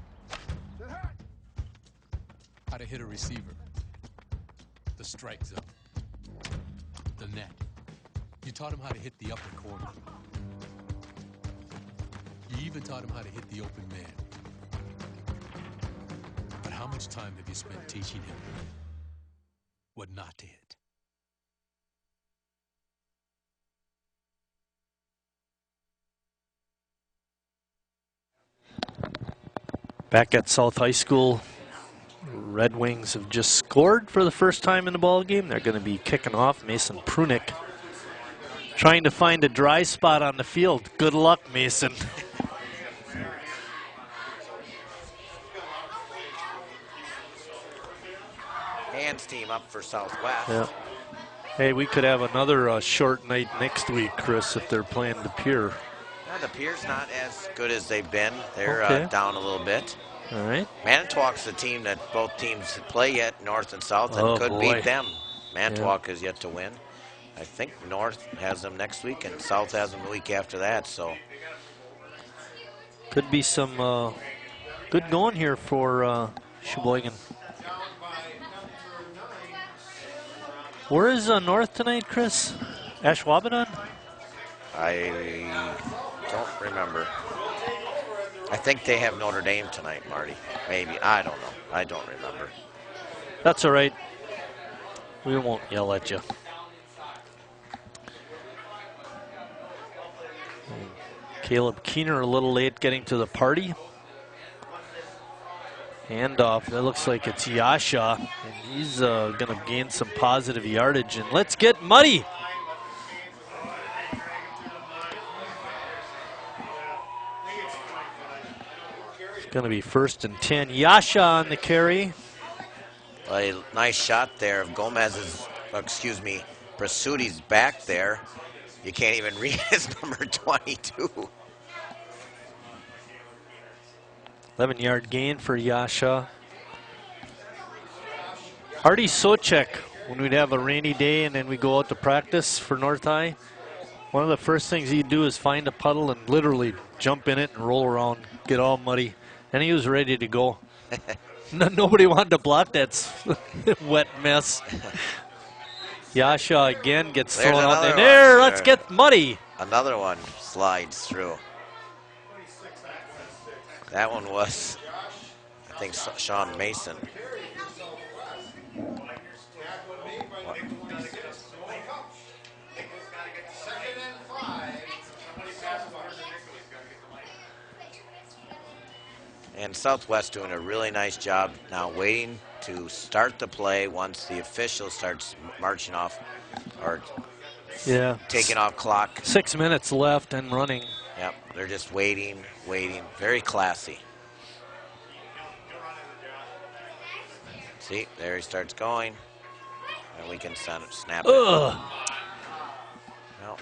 how to hit a receiver, the strike zone, the net. You taught him how to hit the upper corner. You even taught him how to hit the open man. But how much time have you spent teaching him what not to hit? Back at South High School, Red Wings have just scored for the first time in the ball game. They're going to be kicking off. Mason Prunick trying to find a dry spot on the field. Good luck, Mason. Hands team up for Southwest. Yeah. Hey, we could have another short night next week, Chris, if they're playing the Pier. The Pier's not as good as they've been. They're Okay. down a little bit. All right. Manitowoc's the team that both teams play yet, North and South, and Oh, could boy. beat them. Manitowoc is yet to win. I think North has them next week, and South has them the week after that. So Could be some good going here for Sheboygan. Where is North tonight, Chris? Ashwaubenon? I don't remember. I think they have Notre Dame tonight, Marty. Maybe. I don't know. I don't remember. That's all right. We won't yell at you. Caleb Keener a little late getting to the party. Handoff. That looks like it's Yasha. And he's going to gain some positive yardage. And let's get muddy. It's going to be 1st and 10. Yasha on the carry. A nice shot there of Gomez's, Prasuti's back there. You can't even read his number 22. 11-yard gain for Yasha. Artie Socek, when we'd have a rainy day and then we go out to practice for North High, one of the first things he'd do is find a puddle and literally jump in it and roll around, get all muddy. And he was ready to go. Nobody wanted to block that wet mess. Yasha again gets thrown out there. There, let's get muddy. Another one slides through. That one was, I think, Sean Mason. And Southwest doing a really nice job now, waiting to start the play once the official starts marching off or Yeah. taking off clock. 6 minutes left and running. Yep, they're just waiting. Very classy. See, there he starts going. And we can snap it. Ugh. Well,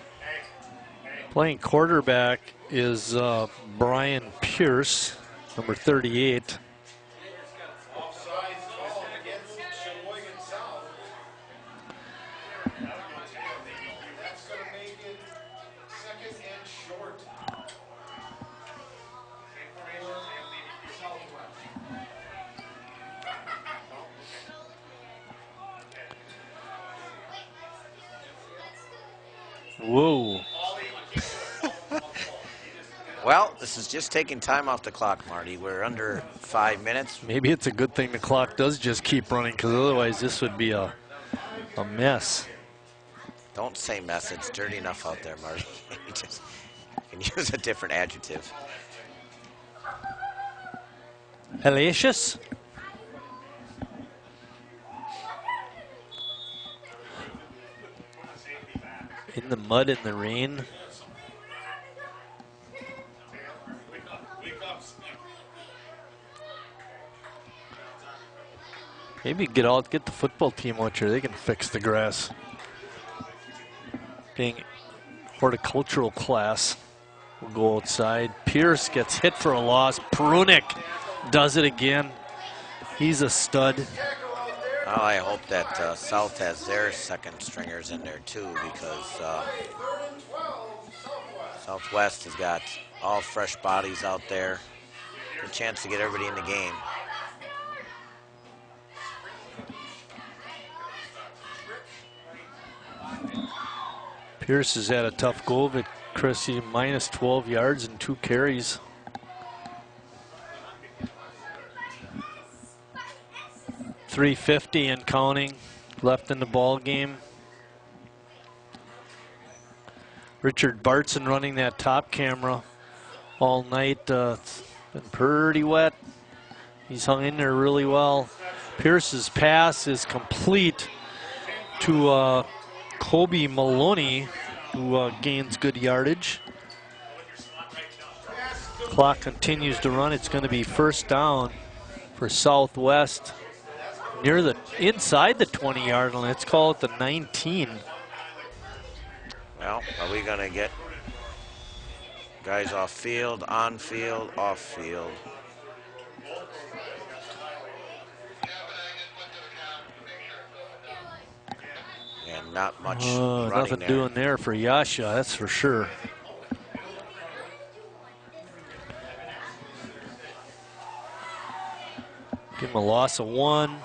playing quarterback is Brian Pierce, number 38. Sheboygan South. That's going to make it second and short. Whoa. well, this is just taking time off the clock, Marty. We're under 5 minutes. Maybe it's a good thing the clock does just keep running, because otherwise this would be a mess. Don't say mess. It's dirty enough out there, Marty. You just can use a different adjective. Hellacious? In the mud, in the rain. Maybe get the football team out here. They can fix the grass. Being horticultural class, we'll go outside. Pierce gets hit for a loss. Prunik does it again. He's a stud. Well, I hope that South has their second stringers in there too, because Southwest has got all fresh bodies out there. Good chance to get everybody in the game. Pierce has had a tough go of it, Chris. He minus 12 yards and 2 carries. .350 and counting left in the ball game. Richard Bartson running that top camera all night. It's been pretty wet. He's hung in there really well. Pierce's pass is complete to Kobe Maloney, who gains good yardage. Clock continues to run. It's going to be first down for Southwest near the inside the 20-yard line. Let's call it the 19. Well, are we going to get guys off field, on field, off field? And not much running nothing there. doing there for Yasha, that's for sure. Give him a loss of 1.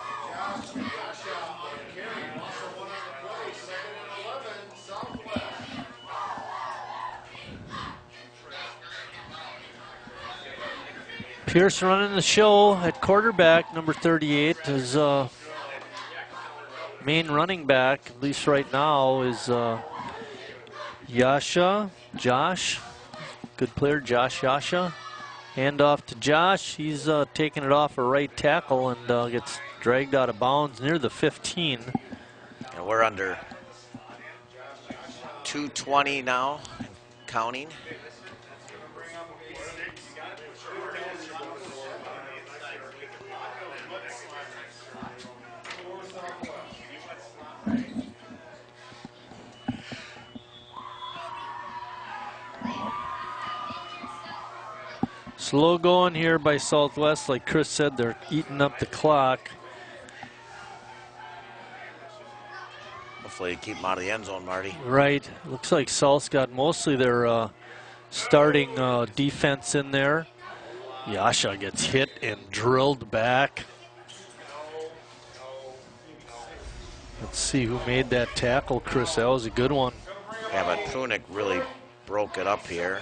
Pierce running the show at quarterback, number 38, is main running back, at least right now, is Josh. Good player, Yasha. Hand off to Josh. He's taking it off a right tackle and gets dragged out of bounds near the 15. And we're under 2:20 now, counting. Slow going here by Southwest. Like Chris said, they're eating up the clock. Hopefully keep them out of the end zone, Marty. Right. Looks like South's got mostly their starting defense in there. Yasha gets hit and drilled back. Let's see who made that tackle, Chris. That was a good one. Yeah, but Prunik really broke it up here.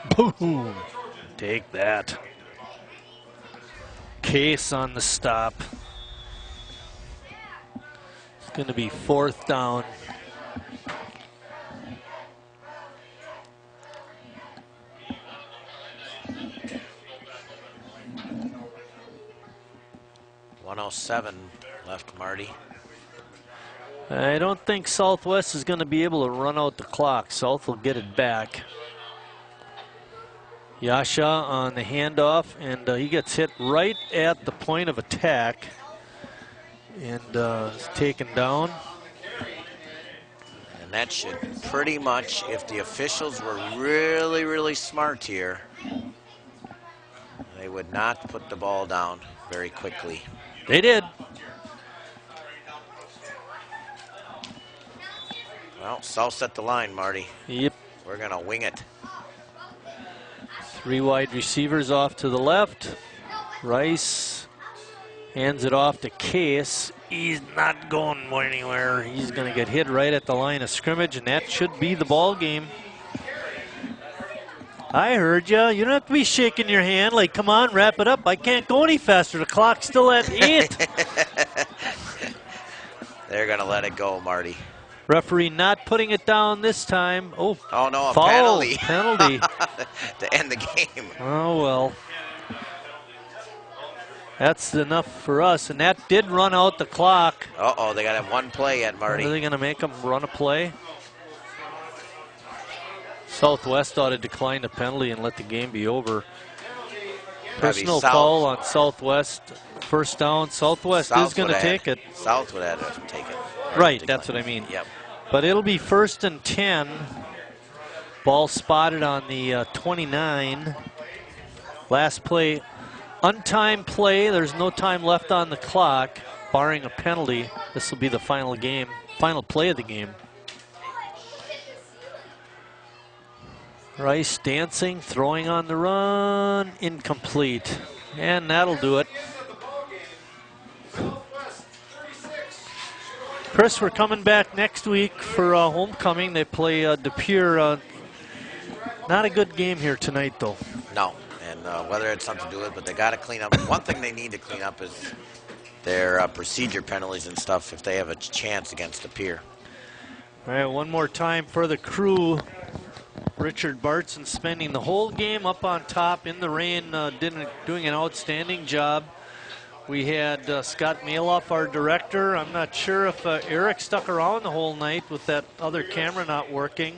And boom. Take that. Case on the stop. It's going to be fourth down. .107 left, Marty. I don't think Southwest is going to be able to run out the clock. South will get it back. Yasha on the handoff, and he gets hit right at the point of attack and is taken down. And that should pretty much, if the officials were really, really smart here, they would not put the ball down very quickly. They did. Well, South set the line, Marty. Yep. We're going to wing it. 3 wide receivers off to the left. Rice hands it off to Case. He's not going anywhere. He's going to get hit right at the line of scrimmage, and that should be the ball game. I heard you. You don't have to be shaking your hand like, come on, wrap it up. I can't go any faster. The clock's still at 8. They're going to let it go, Marty. Referee not putting it down this time. Oh no, a foul, penalty. Penalty. To end the game. Oh, well. That's enough for us, and that did run out the clock. Uh-oh, they got to have one play yet, Marty. Are they going to make them run a play? Southwest ought to decline the penalty and let the game be over. Personal foul on Southwest. First down. Southwest is going to take it. South would have to take it. Right, that's what I mean. Yep. But it'll be 1st and 10. Ball spotted on the 29. Last play, untimed play. There's no time left on the clock, barring a penalty. This will be the final play of the game. Rice dancing, throwing on the run, incomplete. And that'll do it. Chris, we're coming back next week for homecoming. They play De Pere. Not a good game here tonight, though. No, and whether it's something to do with it, but they got to clean up. One thing they need to clean up is their procedure penalties and stuff if they have a chance against De Pere. All right, one more time for the crew. Richard Bartson spending the whole game up on top in the rain, doing an outstanding job. We had Scott Maloff, our director. I'm not sure if Eric stuck around the whole night with that other camera not working.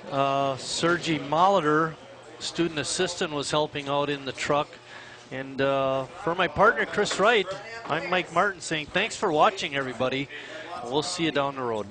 Sergey Molitor, student assistant, was helping out in the truck. And for my partner, Chris Wright, I'm Mike Martin saying thanks for watching, everybody. We'll see you down the road.